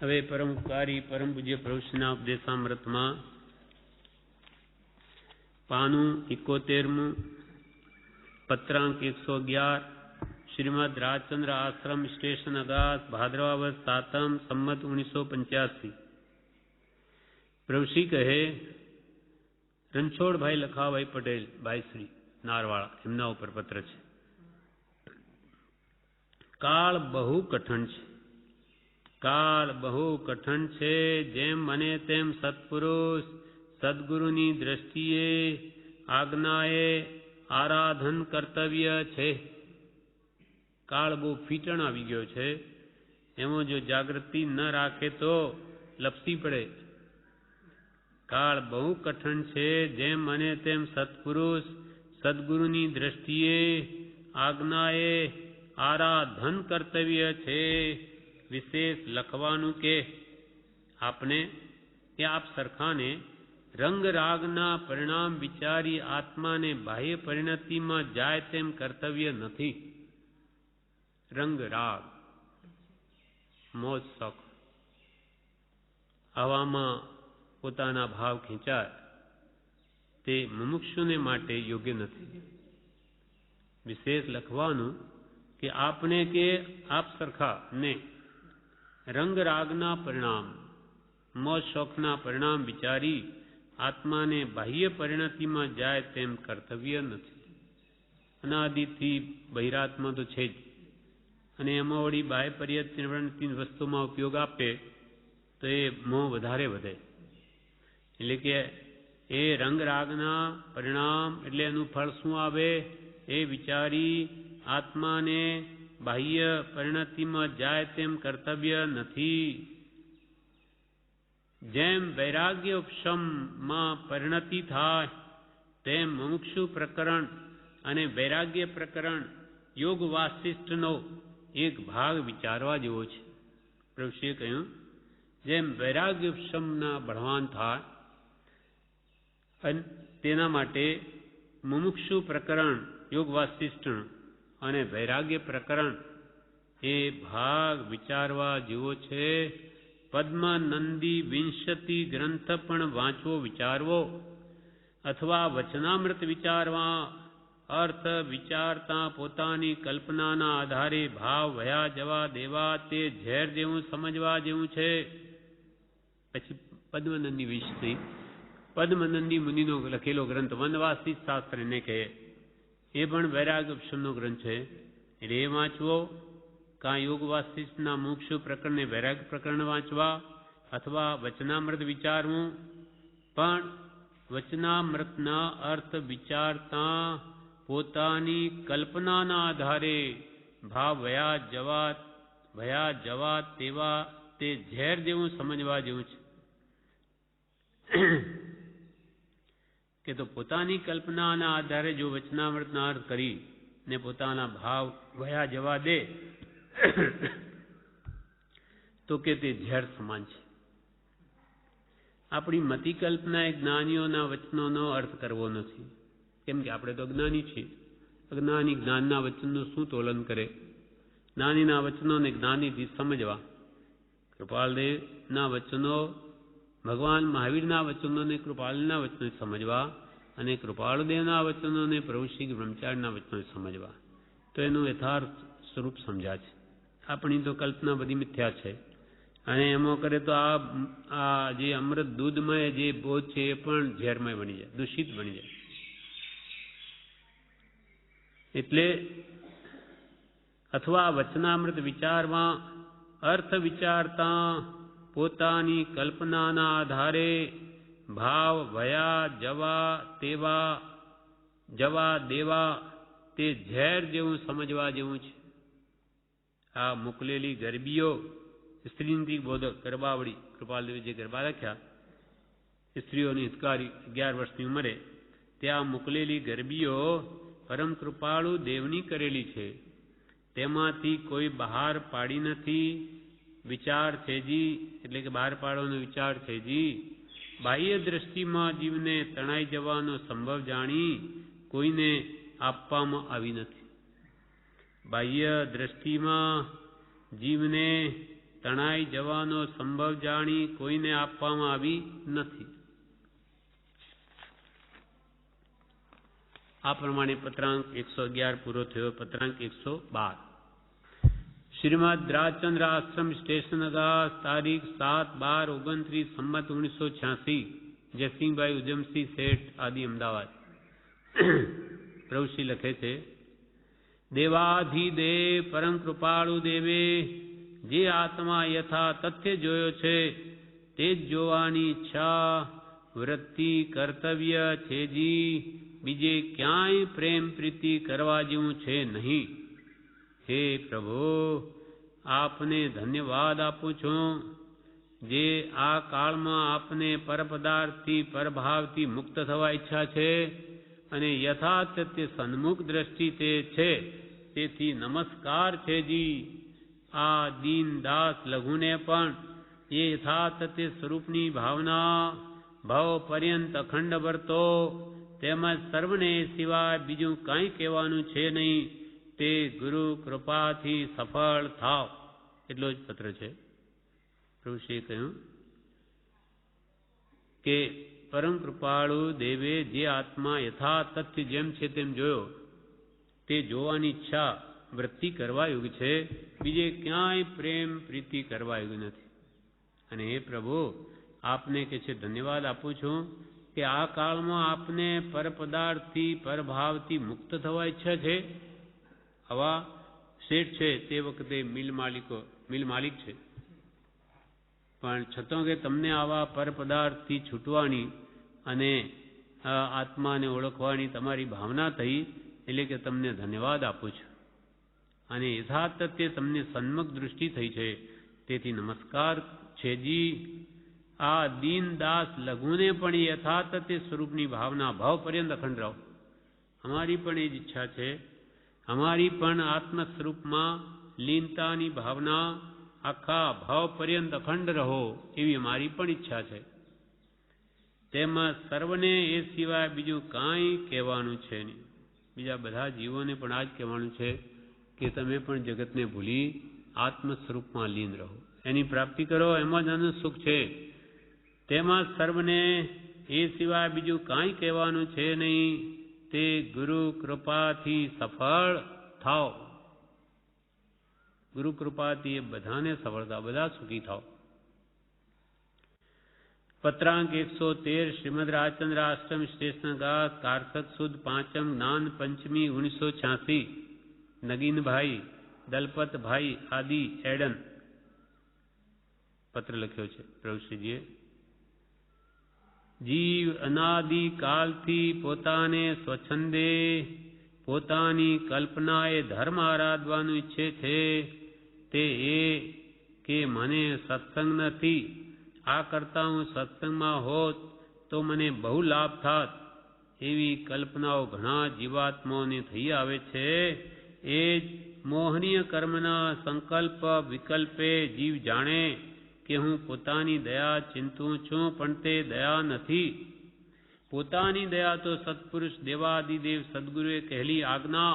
હવે પરમકારી પરમ પૂજ્ય પ્રભુશ્રીના ઉપદેશામૃતમાં પાનું 71મું પત્રાંક 111 શ્રીમદ રાજચંદ્ર આશ્રમ સ્ટેશન અગાસ ભાદરવા વદ 7મ સંમત 1985 પ્રભુશ્રી કહે રણછોડભાઈ લખાભાઈ પટેલ બાયશ્રી નારવાળા એમના ઉપર પત્ર છે. કાળ બહુ કઠણ છે, કાળ બહુ કઠણ છે. જેમ બને તેમ સત્પુરુષ સદગુરુની દ્રષ્ટિએ આજ્ઞાએ આરાધન કર્તવ્ય છે. કાળ બહુ ફીટણ આવી ગયો છે, એમાં જો જાગૃતિ ન રાખે તો લપસી પડે. કાળ બહુ કઠણ છે. જેમ બને તેમ સત્પુરુષ સદગુરુની દ્રષ્ટિએ આજ્ઞાએ આરાધન કર્તવ્ય છે. વિશેષ લખવાનું કે આપને કે આપ સરખાને રંગ રાગના પરિણામ વિચારી આત્માને બાહ્ય પરિણતિમાં જાય તેમ કર્તવ્ય નથી. રંગ રાગ મોજ શોખ આવામાં પોતાના ભાવ ખેંચાય તે મુમુક્ષુને માટે યોગ્ય નથી. વિશેષ લખવાનું કે આપને કે આપ સરખા ને રંગ રાગના પરિણામ મોજ શોખના પરિણામ વિચારી આત્માને બાહ્ય પરિણતિમાં જાય તેમ કર્તવ્ય નથી. અનાદિથી બહિરાત્મા તો છે જ, અને એમાં વળી બાહ્ય પરિણતિ વસ્તુમાં ઉપયોગ આપે તો એ મોહ વધારે વધે. એટલે કે એ રંગ રાગના પરિણામ એટલે એનું ફળ શું આવે એ વિચારી આત્માને બાહ્ય પરિણતિમાં જાય તેમ કર્તવ્ય નથી. જેમ વૈરાગ્ય ઉપશમમાં પરિણતિ થાય તેમ મુમુક્ષુ પ્રકરણ અને વૈરાગ્ય પ્રકરણ યોગ વાસિષ્ઠનો એક ભાગ વિચારવા જેવો છે. પ્રભુશ્રીએ કહ્યું જેમ વૈરાગ્ય ઉપશમના બળવાન થાય અને તેના માટે મુમુક્ષુ પ્રકરણ યોગ વાસિષ્ઠ અને વૈરાગ્ય પ્રકરણ એ ભાગ વિચારવા જેવો છે. પદ્મનંદી વિંશતિ ગ્રંથ પણ વાંચવો વિચારવો અથવા વચનામૃત વિચારવા અર્થ વિચારતા પોતાની કલ્પનાના આધારે ભાવ વયા જવા દેવા તે ઝેર જેવું સમજવા જેવું છે. પછી પદ્મનંદી વિંશતિ પદ્મનંદી મુનિનો લખેલો ગ્રંથ વનવાસી શાસ્ત્ર એને કહે, એ પણ વૈરાગ્ય ઉપશમનો ગ્રંથ છે. એટલે એ વાંચવો કાં યોગ વાસિષ્ઠના મુમુક્ષુ પ્રકરણને વૈરાગ્ય પ્રકરણ વાંચવા અથવા વચનામૃત વિચારવું. પણ વચનામૃતના અર્થ વિચારતા પોતાની કલ્પનાના આધારે ભાવ વયા જવા તેવા તે ઝેર જેવું સમજવા જેવું છે. કે તો પોતાની કલ્પનાના આધારે જો વચનામૃતના અર્થ કરી ને પોતાના ભાવ વયા જવા દે તો કે તે ઝેર સમાન છે. આપણી મતિ કલ્પના એ જ્ઞાનીઓના વચનોનો અર્થ કરવો નથી. કેમ કે આપણે તો અજ્ઞાની છીએ. અજ્ઞાની જ્ઞાનના વચનનું શું તોલન કરે? જ્ઞાનીના વચનોને જ્ઞાનીથી સમજવા. કૃપાલદેવના વચનો ભગવાન મહાવીરના વચનોને કૃપાલના વચનો સમજવા અને કૃપાળદેવના વચનોને પ્રભુશ્રી બ્રહ્મચારીના વચનો સમજવા તો એનું યથાર્થ સ્વરૂપ સમજા છે. આપણી તો કલ્પના બધી મિથ્યા છે, અને એમાં કરે તો આ જે અમૃત દૂધમય જે બોધ છે એ પણ ઝેરમય બની જાય, દૂષિત બની જાય. એટલે અથવા વચનામૃત વિચારવા અર્થ વિચારતા પોતાની કલ્પનાના આધારે ભાવ વયા જવા દેવા તે ઝેર જેવું સમજવા જેવું છે. આ મોકલેલી ગરબીઓ સ્ત્રીની બોધક ગરબાવળી કૃપાલદેવી જે ગરબા લખ્યા સ્ત્રીઓની હિતકારી 11 વર્ષની ઉંમરે ત્યાં મોકલેલી ગરબીઓ પરમ કૃપાળુ દેવની કરેલી છે. તેમાંથી કોઈ બહાર પાડી નથી. વિચાર છે જી એટલે કે બહાર પાડવાનો વિચાર છે જી બાહ્ય દ્રષ્ટિમાં જીવને તણાઈ જવાનો સંભવ જાણી કોઈને આપવામાં આવી નથી. બાહ્ય દ્રષ્ટિમાં જીવને તણાઈ જવાનો સંભવ જાણી કોઈને આપવામાં આવી નથી. આ પ્રમાણે પત્રાંક 111 પૂરો થયો. પત્રાંક 112. શ્રીમદ રાજચંદ્ર આશ્રમ સ્ટેશનગા તારીખ 7/12/29 સંમત 1986. જયસિંહભાઈ ઉજમસિંહ શેઠ આદિ અમદાવાદ. પ્રભુશ્રી લખે છે, દેવાધિદેવ પરમ કૃપાળુ દેવે જે આત્મા યથા તથ્ય જોયો છે તે જ જોવાની ઈચ્છા વૃત્તિ કર્તવ્ય છે. જી બીજે ક્યાંય પ્રેમ પ્રીતિ કરવા જેવું છે નહીં. હે પ્રભુ, આપને ધન્યવાદ આપું છું જે આ કાળમાં આપને પરપદાર્થથી પરભાવથી મુક્ત થવા ઈચ્છા છે અને યથાર્થ સન્મુખ દ્રષ્ટિ તે છે. તેથી નમસ્કાર છે. જી આ દીન દાસ લઘુને પણ એ યથાર્થ સ્વરૂપની ભાવના ભાવ પર્યંત અખંડ વર્તો તેમજ સર્વને સિવાય બીજું કાંઈ કહેવાનું છે નહીં. તે ગુરુ કૃપાથી સફળ થાવ. એટલો જ પત્ર છે. પ્રભુશ્રીએ કહ્યું કે પરમ કૃપાળુ દેવે જે આત્મા યથાતથ્ય જેમ છે તેમ જોયો તે જોવાની ઈચ્છા વૃત્તિ કરવા યોગ છે. બીજે ક્યાંય પ્રેમ પ્રીતિ કરવા યોગ નથી. અને હે પ્રભુ, આપને કે છે ધન્યવાદ આપું છું કે આ કાળમાં આપને પરપદાર્થથી પરભાવથી મુક્ત થવા ઈચ્છા છે. આવા શેઠ છે તે વખતે મિલ માલિક છે, પણ છતાં કે તમને આવા પરપદાર્થથી છૂટવાની અને આત્માને ઓળખવાની તમારી ભાવના થઈ એટલે કે તમને ધન્યવાદ આપું છું. અને યથાર્થ તે તમને સન્મુખ દૃષ્ટિ થઈ છે તેથી નમસ્કાર છે. જી આ દીન દાસ લઘુને પણ યથાર્થ તે સ્વરૂપની ભાવના ભાવ પર્યંત અખંડ રહો. અમારી પણ એ જ ઈચ્છા છે. અમારી પણ આત્મ સ્વરૂપમાં લીનતાની ભાવના આખા ભાવ પર્યંત અખંડ રહો એવી અમારી પણ ઈચ્છા છે. તેમાં સર્વને એ સિવાય બીજું કાંઈ કહેવાનું છે નહીં. બીજા બધા જીવોને પણ આ જ કહેવાનું છે કે તમે પણ જગતને ભૂલી આત્મ સ્વરૂપમાં લીન રહો, એની પ્રાપ્તિ કરો, એમાં જ આનંદ સુખ છે. તેમાં સર્વને એ સિવાય બીજું કાંઈ કહેવાનું છે નહીં. તે ગુરુ કૃપાથી સફળ થાવ. ગુરુ કૃપાથી એ બધાને સફળતા, બધા સુખી થાવ. પત્રાંક 113 શ્રીમદ રાજચંદ્ર આશ્રમ સ્ટેશનગા કારતક સુદ 5મ જ્ઞાન પંચમી 1986. નગીનભાઈ દલપતભાઈ આદિ એડન. પત્ર લખ્યો છે પ્રભુશ્રીજીએ. જીવ અનાદિ કાલથી પોતાને સ્વચ્છંદે પોતાની કલ્પનાએ ધર્મ આરાધવાનું ઈચ્છે છે. તે એ કે મને સત્સંગ નથી, આ કરતાં હું સત્સંગમાં હોત તો મને બહુ લાભ થાત, એવી કલ્પનાઓ ઘણા જીવાત્માઓને થઈ આવે છે. એ જ મોહનીય કર્મના સંકલ્પ વિકલ્પે જીવ જાણે કે હું પોતાની દયા ચિંતું છું, પણ તે દયા નથી. પોતાની દયા તો સત્પુરુષ દેવાદિદેવ સદગુરુએ કહેલી આજ્ઞા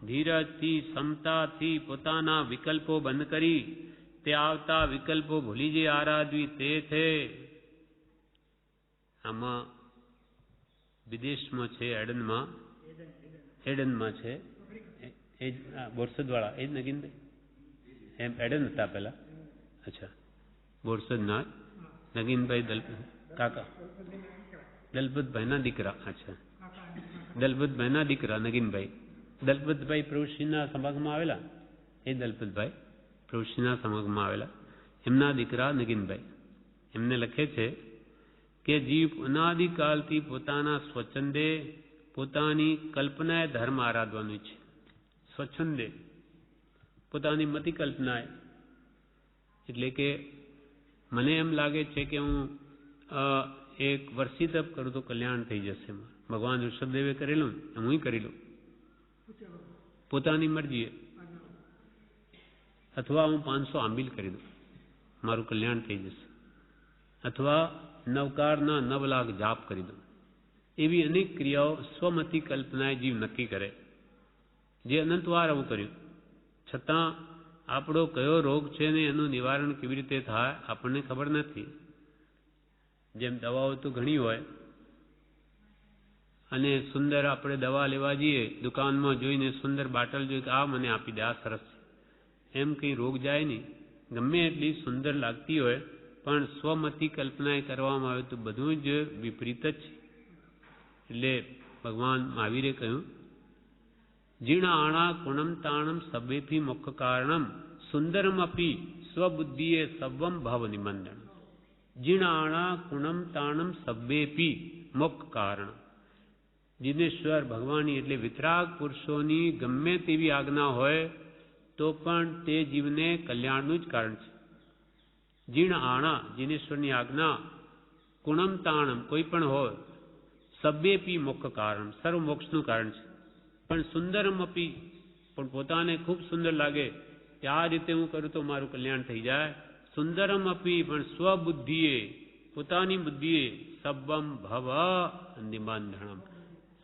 ધીરજથી સમતાથી પોતાના વિકલ્પો બંધ કરી તે આવતા વિકલ્પો ભૂલી જે આરાધવી તે છે. આમાં વિદેશમાં છે, એડનમાં છે, એ જ બોરસદવાળા, એ જ નગીનભાઈ એમ એડન હતા પહેલા. અચ્છા, બોરસદના નગીનભાઈ કાકા દલપતભાઈના દીકરા. અચ્છા, દલપતભાઈના દીકરા નગીનભાઈ. દલપતભાઈ પ્રભુશ્રીના સમાગમાં આવેલા, એ દલપતભાઈ પ્રભુશ્રીના સમાગમાં આવેલા, એમના દીકરા નગીનભાઈ. એમને લખે છે કે જીવ અનાદિકાલથી પોતાના સ્વચ્છંદે પોતાની કલ્પનાએ ધર્મ આરાધવાનું છે. સ્વચ્છંદે પોતાની મતિ કલ્પનાએ, એટલે કે મને એમ લાગે છે કે હું એક વર્ષી તપ કરું તો કલ્યાણ થઈ જશે. ભગવાન ઋષભદેવે કરેલું હું કરી લઉં પોતાની મરજીએ, અથવા હું 500 આંબીલ કરી દઉં, મારું કલ્યાણ થઈ જશે. અથવા નવકારના 9 લાખ જાપ કરી દઉં. એવી અનેક ક્રિયાઓ સ્વમતી કલ્પનાએ જીવ નક્કી કરે, જે અનંતવાર આવું કર્યું. છતાં આપણો કયો રોગ છે ને એનું નિવારણ કેવી રીતે થાય આપણને ખબર નથી. જેમ દવાઓ તો ઘણી હોય અને સુંદર આપણે દવા લેવા જઈએ દુકાનમાં જોઈને સુંદર બાટલ જોઈ કે આ મને આપી દે, આ સરસ છે, એમ કંઈ રોગ જાય નહીં. ગમે એટલી સુંદર લાગતી હોય પણ સ્વમતી કલ્પના કરવામાં આવે તો બધું જ વિપરીત જ છે. એટલે ભગવાન મહાવીરે કહ્યું, જીર્ણાણા કુણમ તાણમ સભેથી મોક્ષ કારણમ સુંદરમ અપી સ્વબુદ્ધિએ સવમ ભાવ નિબંધન. જીર્ણાણા કુણમ તાણમ સભ્યેપી મોક્ષ કારણ. જીનેશ્વર ભગવાનની એટલે વિતરાગ પુરુષોની ગમે તેવી આજ્ઞા હોય તો પણ તે જીવને કલ્યાણનું જ કારણ છે. જીર્ણ આણા જીનેશ્વરની આજ્ઞા, કુણમ તાણમ કોઈ પણ હોય, સભ્યેપી મોક્ષ કારણ સર્વ મોક્ષનું કારણ છે. પણ સુંદરમ અપી પણ પોતાને ખૂબ સુંદર લાગે કે આ રીતે હું કરું તો મારું કલ્યાણ થઈ જાય. સુંદરમ અપી પણ સ્વબુદ્ધિએ પોતાની બુદ્ધિએ સબ્બમ ભવ નિબંધનમ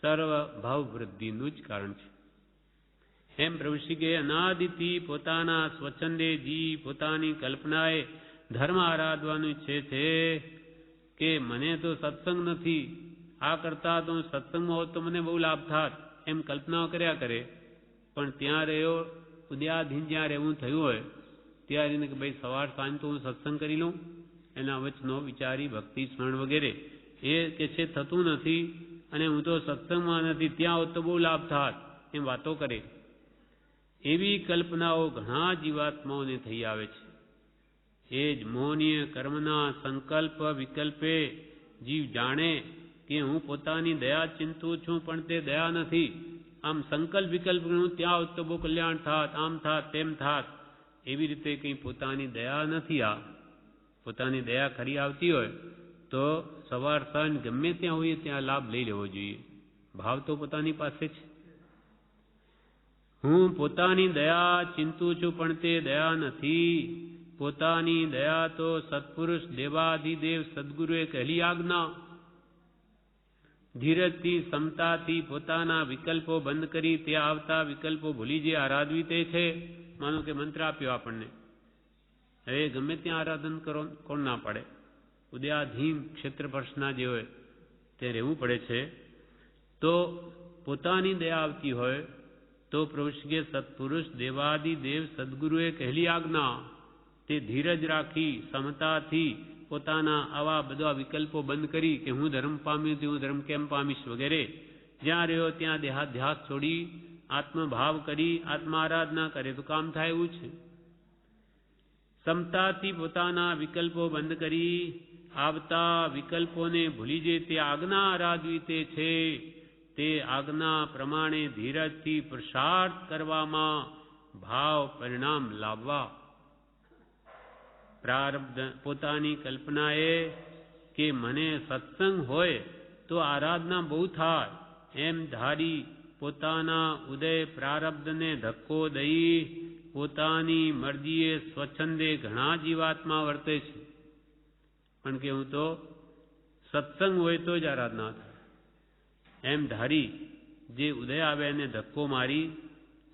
સર્વ ભાવ વૃદ્ધિનું જ કારણ છે. એમ પ્રભુ શ્રી કે અનાદિથી પોતાના સ્વચ્છંદે જી પોતાની કલ્પનાએ ધર્મ આરાધવાનું ઈચ્છે છે કે મને તો સત્સંગ નથી, આ કરતા તો સત્સંગમાં હોત તો મને બહુ લાભ થાત, એમ કલ્પનાઓ કર્યા કરે. પણ ત્યાં રહ્યો ઉદ્યાધીન જ્યાં રહેવું થયું હોય ત્યારે એને કે ભાઈ સવાર સાંજ તો હું સત્સંગ કરી લઉં, એના વચનો વિચારી ભક્તિ સ્મરણ વગેરે એ કે છે થતું નથી અને હું તો સત્સંગમાં નથી, ત્યાં હોત તો બહુ લાભ થાત, એમ વાતો કરે. એવી કલ્પનાઓ ઘણા જીવાત્માઓને થઈ આવે છે. એ જ મોહનીય કર્મના સંકલ્પ વિકલ્પે જીવ જાણે કે હું પોતાની દયા ચિંતું છું પણ તે દયા નથી. આમ સંકલ્પ વિકલ્પ હું ત્યાં હોત તો બહુ કલ્યાણ થાત, આમ થાત તેમ થાત, એવી રીતે કંઈ પોતાની દયા નથી. આ પોતાની દયા ખરી આવતી હોય તો સવાર સાંજ ગમે ત્યાં હોઈએ ત્યાં લાભ લઈ લેવો જોઈએ. ભાવ તો પોતાની પાસે છે. હું પોતાની દયા ચિંતું છું પણ તે દયા નથી. પોતાની દયા તો સત્પુરુષ દેવાધિદેવ સદગુરુએ કહેલી આજ્ઞા. ધીરજથી સમતાથી પોતાના વિકલ્પો બંધ કરી ત્યાં આવતા વિકલ્પો ભૂલી જે આરાધવી તે છે. માનો કે મંત્ર આપ્યો આપણને, હવે ગમે ત્યાં આરાધન કરો, કોણ ના પાડે? ઉદયાધીન ક્ષેત્રસ્પર્શના જે હોય તે રહેવું પડે છે. તો પોતાની દયા આવતી હોય તો પ્રભુ શ્રી સત્પુરુષ દેવાદિદેવ સદગુરુએ કહેલી આજ્ઞા તે ધીરજ રાખી સમતાથી પોતાના આવા બધા વિકલ્પો બંધ કરી કે હું ધર્મ પામ્યો તો હું ધર્મ કેમ પામીશ વગેરે, જ્યાં રહ્યો ત્યાં દેહાધ્યાસ છોડી આત્મભાવ કરી આત્મા આરાધના કરે તો કામ થાય એવું છે. સમતાથી પોતાના વિકલ્પો બંધ કરી આવતા વિકલ્પોને ભૂલી જે તે આજ્ઞા આરાધવી તે છે. તે આજ્ઞા પ્રમાણે ધીરજથી પુરુષાર્થ કરવામાં ભાવ પરિણામ લાવવા. પ્રારબ્ધ પોતાની કલ્પનાએ કે મને સત્સંગ હોય તો આરાધના બહુ થાય એમ ધારી પોતાના ઉદય પ્રારબ્ધને ધક્કો દઈ પોતાની મરજીએ સ્વચ્છંદે ઘણા જીવાત્મા વર્તે છે. પણ કે હું તો સત્સંગ હોય તો જ આરાધના થાય એમ ધારી જે ઉદય આવે એને ધક્કો મારી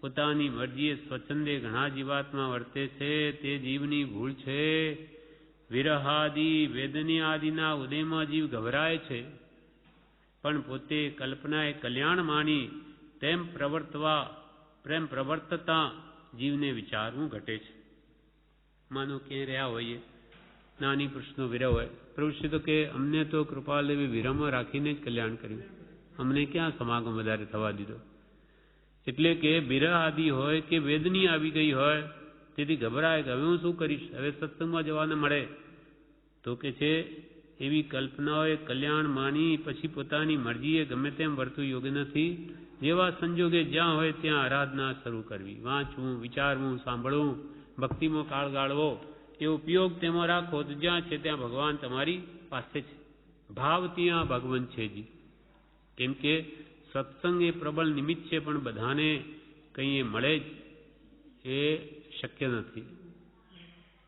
પોતાની મરજીએ સ્વચ્છંદે ઘણા જીવાત્મા વર્તે છે. તે જીવની ભૂલ છે. વિરહાદિ વેદની આદિના ઉદયમાં જીવ ગભરાય છે પણ પોતે કલ્પનાએ કલ્યાણ માની તેમ પ્રવર્તતા જીવને વિચારવું ઘટે છે. માનો ક્યાંય રહ્યા હોઈએ, નાની પુરુષનો વિરહ હોય, પ્રભુ તો કે અમને તો કૃપાલદેવી વિરહમાં રાખીને જ કલ્યાણ કર્યું, અમને ક્યાં સમાગમ વધારે થવા દીધો. એટલે કે વિરહ આદિ હોય કે વેદની આવી ગઈ હોય તેથી ગભરાય કે હવે હું શું કરીશ, હવે સત્સંગમાં જવાને મળે તો કે છે એવી કલ્પનાઓએ કલ્યાણ માની પછી પોતાની મરજીએ ગમે તેમ વર્તવું યોગ્ય નથી. જેવા સંજોગે જ્યાં હોય ત્યાં આરાધના શરૂ કરવી, વાંચવું, વિચારવું, સાંભળવું, ભક્તિમાં કાળ ગાળવો, એ ઉપયોગ તેમાં રાખો તો જ્યાં છે ત્યાં ભગવાન તમારી પાસે છે. ભાવ ત્યાં ભગવાન છે જી. કેમ કે સત્સંગ એ પ્રબળ નિમિત્ત છે પણ બધાને કંઈ મળે જ એ શક્ય નથી.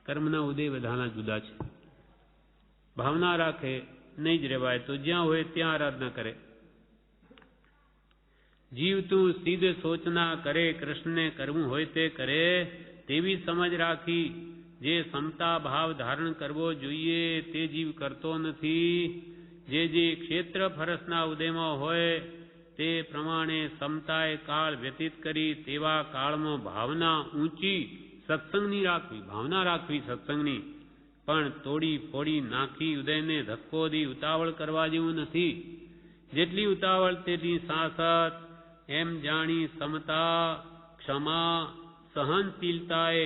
કર્મના ઉદય બધાના જુદા છે. ભાવના રાખે નહીં જ રહેવાય તો જ્યાં હોય ત્યાં આરાધના કરે. જીવ તું સીધે સોચના કરે, કૃષ્ણને કરવું હોય તે કરે, તેવી સમજ રાખી જે સમતા ભાવ ધારણ કરવો જોઈએ તે જીવ કરતો નથી. જે ક્ષેત્ર ફરસના ઉદયમાં હોય તે પ્રમાણે સમતાએ કાળ વ્યતીત કરી તેવા કાળમાં ભાવના ઊંચી સત્સંગની રાખવી, ભાવના રાખવી સત્સંગની, પણ તોડી ફોડી નાખી ઉદયને ધક્કો દી ઉતાવળ કરવા જેવું નથી. જેટલી ઉતાવળ તેટલી સાસત, એમ જાણી સમતા, ક્ષમા, સહનશીલતાએ,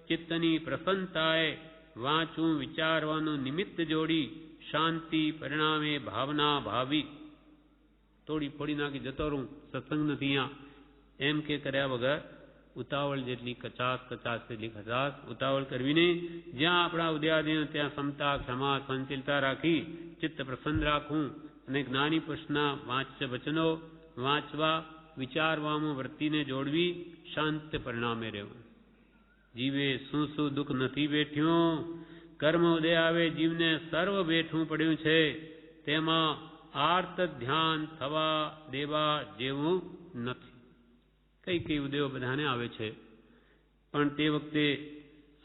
ચિત્તની પ્રસન્નતાએ વાંચું વિચારવાનું નિમિત્ત જોડી શાંતિ પરિણામે ભાવના ભાવી. તોડી ફોડી નાખી જતો રહું, સત્સંગ નથી અહીંયા એમ કે કર્યા વગર ઉતાવળ જેટલી કચાસ તેટલી ખચાસ, ઉતાવળ કરવી નહીં. જ્યાં આપણા ઉદયાદિનો ત્યાં સમતા, ક્ષમા, સહનશીલતા રાખી ચિત્ત પ્રસન્ન રાખવું અને જ્ઞાની પુરુષના વાંચ્ય વચનો વાંચવા, વિચારવામાં વૃત્તિને જોડવી, શાંત પરિણામે રહેવું. જીવે શું શું દુઃખ નથી બેઠ્યું, કર્મ ઉદય આવે જીવને સર્વ બેઠવું પડ્યું છે, તેમાં આર્ત ધ્યાન થવા દેવા જેવું નથી. કઈ ઉદયો બધાને આવે છે, પણ તે વખતે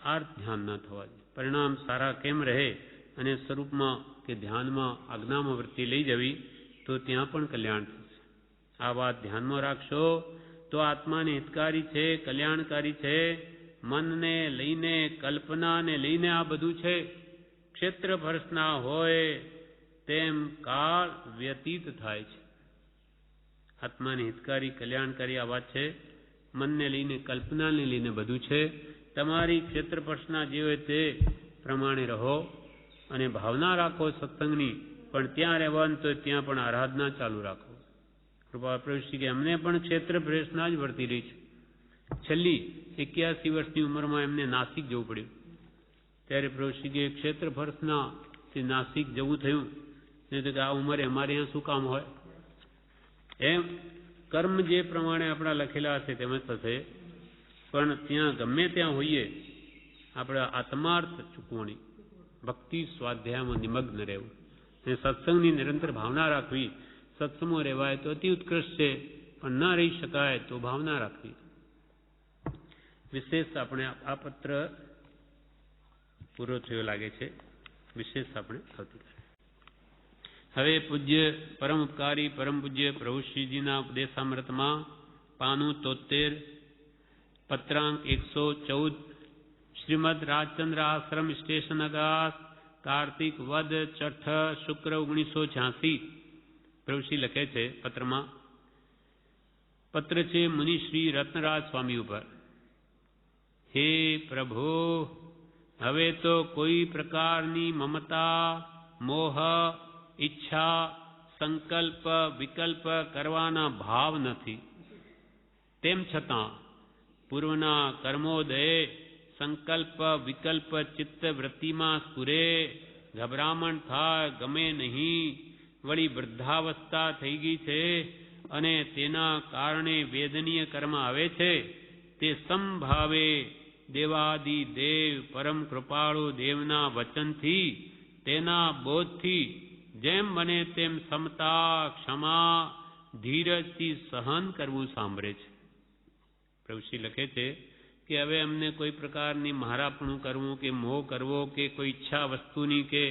આર્ત ધ્યાન ન થવા દે. પરિણામ સારા કેમ રહે અને સ્વરૂપમાં કે ધ્યાનમાં આજ્ઞામાં વૃત્તિ લઈ જવી તો ત્યાં પણ કલ્યાણ થશે. આ વાત ધ્યાનમાં રાખશો તો આત્માને હિતકારી છે, કલ્યાણકારી છે. મનને લઈને, કલ્પનાને લઈને આ બધું છે. ક્ષેત્ર ભરસના હોય તેમ કાળ વ્યતીત થાય છે. આત્માને હિતકારી, કલ્યાણકારી આ વાત છે. મનને લઈને, કલ્પનાને લઈને બધું છે. તમારી ક્ષેત્ર ભરસના જે હોય તે પ્રમાણે રહો અને ભાવના રાખો સત્સંગની, પણ ત્યાં રહેવાનું તો ત્યાં પણ આરાધના ચાલુ રાખો. કૃપા પ્રભુશ્રી કે અમને પણ ક્ષેત્ર ભ્રેષના જ વર્તી રહી છે. છેલ્લી 81 વર્ષની ઉંમરમાં એમને નાસિક જવું પડ્યું. ત્યારે પ્રભુશ્રી કે ક્ષેત્ર ભરસના તે નાસિક જવું થયું. નહીં તો કે આ ઉંમરે અમારે અહીંયા શું કામ હોય. એમ કર્મ જે પ્રમાણે આપણા લખેલા હશે તેમ જ થશે. પણ ત્યાં ગમે ત્યાં હોઈએ આપણે આત્માર્થ ચૂકવણી, ભક્તિ સ્વાધ્યાયમાં નિમગ્ન રહેવું અને સત્સંગની નિરંતર ભાવના રાખવી. સત્સંગમાં રહેવાય તો અતિ ઉત્કૃષ્ટ છે, પણ ન રહી શકાય તો ભાવના રાખવી. વિશેષ આપણે આ પત્ર પૂરો થયો લાગે છે. વિશેષ આપણે આવતીકાલે. હવે પૂજ્ય પરમ ઉપકારી પરમ પૂજ્ય પ્રભુશ્રીજીના ઉપદેશામૃતમાં પાનું 73 પત્રાંક 114 શ્રીમદ રાજચંદ્ર આશ્રમ સ્ટેશન અગાસ કાર્તિક વદ છઠ શુક્ર 1986. પ્રભુશ્રી લખે છે પત્રમાં, પત્ર છે મુનિશ્રી રત્નરાજ સ્વામી ઉપર. હે પ્રભુ, હવે તો કોઈ પ્રકારની મમતા, મોહ, ઈચ્છા, સંકલ્પ, વિકલ્પ કરવાના ભાવ નથી. તેમ છતાં પૂર્વના કર્મોદયે સંકલ્પ, વિકલ્પ ચિત્ત વૃત્તિમાં સ્ફુરે, ગભરામણ થાય, ગમે નહીં. વળી વૃદ્ધાવસ્થા થઈ ગઈ છે અને તેના કારણે વેદનીય કર્મ આવે છે. તે સંભાવે દેવાદિ દેવ પરમ કૃપાળુ દેવના વચનથી, તેના બોધથી જેમ બને તેમ સમતા, ક્ષમા, ધીરજથી સહન કરવું સાંભળે છે. પ્રભુશ્રી લખે છે કે હવે અમને કોઈ પ્રકારની મહારાપણું કરવું કે મોહ કરવો કે કોઈ ઈચ્છા વસ્તુની કે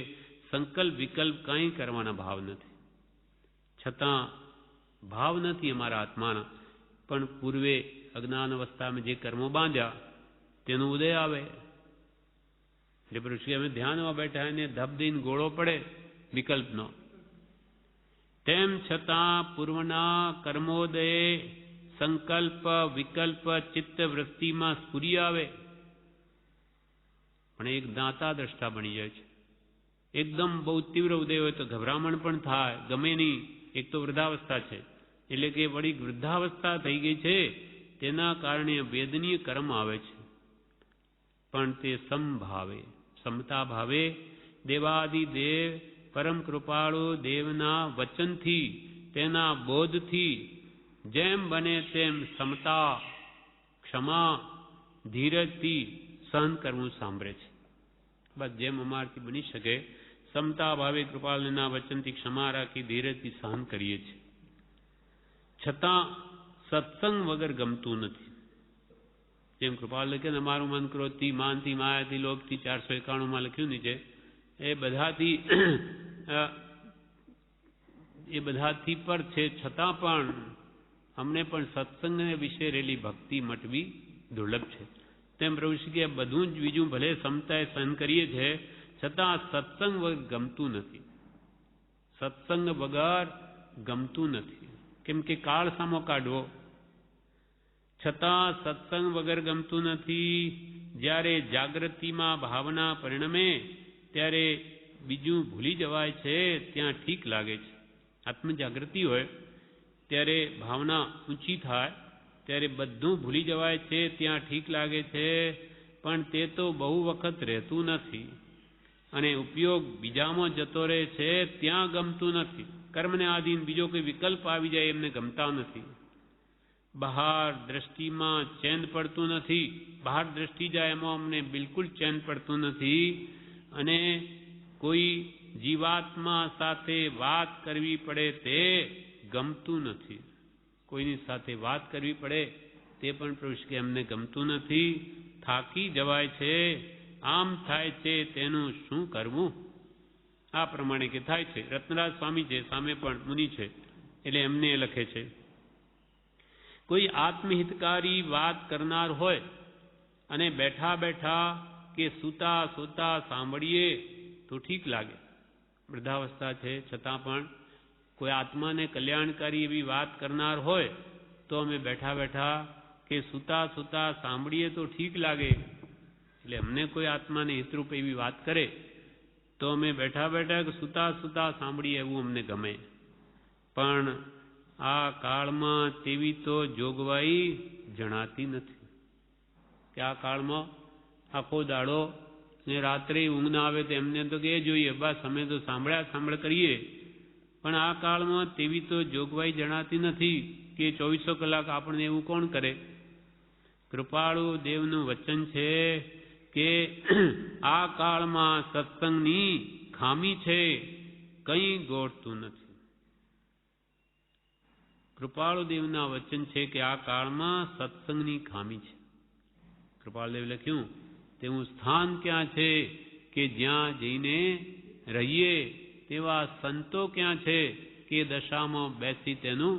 સંકલ્પ વિકલ્પ કંઈ કરવાના ભાવ નથી. છતાં ભાવ નથી અમારા આત્માના, પણ પૂર્વે અજ્ઞાન અવસ્થામાં જે કર્મો બાંધ્યા તેનો ઉદય આવે. એટલે પ્રભુશ્રી અમે ધ્યાનમાં બેઠા એને ધબ દઈને ગોળો પડે વિકલ્પનો. તેમ છતાં પૂર્વના કર્મોદયે સંકલ્પ, વિકલ્પ ચિત્ત વૃત્તિમાં સ્ફુરી આવે, પણ એક દાતા દ્રષ્ટા બની જાય છે. એકદમ બહુ તીવ્ર ઉદય હોય તો ગભરામણ પણ થાય, ગમે નહીં. એક તો વૃદ્ધાવસ્થા છે, એટલે કે વળી વૃદ્ધાવસ્થા થઈ ગઈ છે તેના કારણે વેદનીય કર્મ આવે છે. પણ તે સમભાવે, સમતા ભાવે દેવાદિ દેવ પરમ કૃપાળુ દેવના વચનથી, તેના બોધથી જેમ બને તેમ સમતા, ક્ષમા, ધીરજથી સહન કરવું સાંભળે છે. બસ જેમ અમારથી બની શકે સમતા ભાવે કૃપાળુના વચનથી ક્ષમા રાખી ધીરજથી સહન કરીએ છીએ. છતાં સત્સંગ વગર ગમતું નથી. જેમ કૃપાલ લખે ને અમારું મન ક્રોધથી માનથી માયાથી લોભથી 491 લખ્યું નીચે, એ બધાથી પર છે, છતાં પણ અમને પણ સત્સંગને વિશે રહેલી ભક્તિ મટવી દુર્લભ છે. તેમ પ્રભુ શ્રી કે બધું જ બીજું ભલે ક્ષમતાએ સહન કરીએ છે, છતાં સત્સંગ વગર ગમતું નથી. સત્સંગ વગર ગમતું નથી. કેમ કે કાળ સામો કાઢવો, છતાં સત્સંગ વગર ગમતું નથી. જ્યારે જાગૃતિમાં ભાવના પરિણમે ત્યારે બીજું ભૂલી જવાય છે, ત્યાં ઠીક લાગે છે. આત્મજાગૃતિ હોય ત્યારે ભાવના ઊંચી થાય ત્યારે બધું ભૂલી જવાય છે, ત્યાં ઠીક લાગે છે. પણ તે તો બહુ વખત રહેતું નથી અને ઉપયોગ બીજામાં જતો રહે છે, ત્યાં ગમતું નથી. કર્મને આધીન બીજો કોઈ વિકલ્પ આવી જાય એમને ગમતા નથી. બહાર દ્રષ્ટિમાં ચેન પડતું નથી. બહાર દ્રષ્ટિ જાય એમાં અમને બિલકુલ ચેન પડતું નથી. અને કોઈ જીવાત્મા સાથે વાત કરવી પડે તે ગમતું નથી. કોઈની સાથે વાત કરવી પડે તે પણ પ્રભુ કે એમને ગમતું નથી. થાકી જવાય છે. આમ થાય છે તેનું શું કરવું? આ પ્રમાણે કે થાય છે. રત્નરાજ સ્વામી છે, સામે પણ મુનિ છે, એટલે એમને લખે છે, કોઈ આત્મહિતકારી વાત કરનાર હોય અને બેઠા બેઠા કે સૂતા સૂતા સાંભળીએ તો ઠીક લાગે. વૃદ્ધાવસ્થા છે છતાં પણ કોઈ આત્માને કલ્યાણકારી એવી વાત કરનાર હોય તો અમે બેઠા બેઠા કે સૂતા સૂતા સાંભળીએ તો ઠીક લાગે. એટલે અમને કોઈ આત્માને હિતરૂપ એવી વાત કરે તો અમે બેઠા બેઠા કે સૂતા સૂતા સાંભળીએ એવું અમને ગમે. પણ આ કાળમાં તેવી તો જોગવાઈ જણાતી નથી કે આ કાળમાં આખો દાડો ને રાત્રે ઊંઘ ના આવે તો એમને તો કે જોઈએ બસ અમે તો સાંભળ કરીએ. પણ આ કાળમાં તેવી તો જોગવાઈ જણાતી નથી કે 24 કલાક આપણને એવું કોણ કરે? કૃપાળુ દેવનું વચન છે કે આ કાળમાં સત્સંગની ખામી છે, કંઈ ગોઠતું નથી. કૃપાળુ દેવના વચન છે કે આ કાળમાં સત્સંગની ખામી છે. કૃપાળદેવ લખ્યું તેવું સ્થાન ક્યાં છે કે જ્યાં જઈને રહીએ? તેવા સંતો ક્યાં છે કે દશામાં બેસી તેનું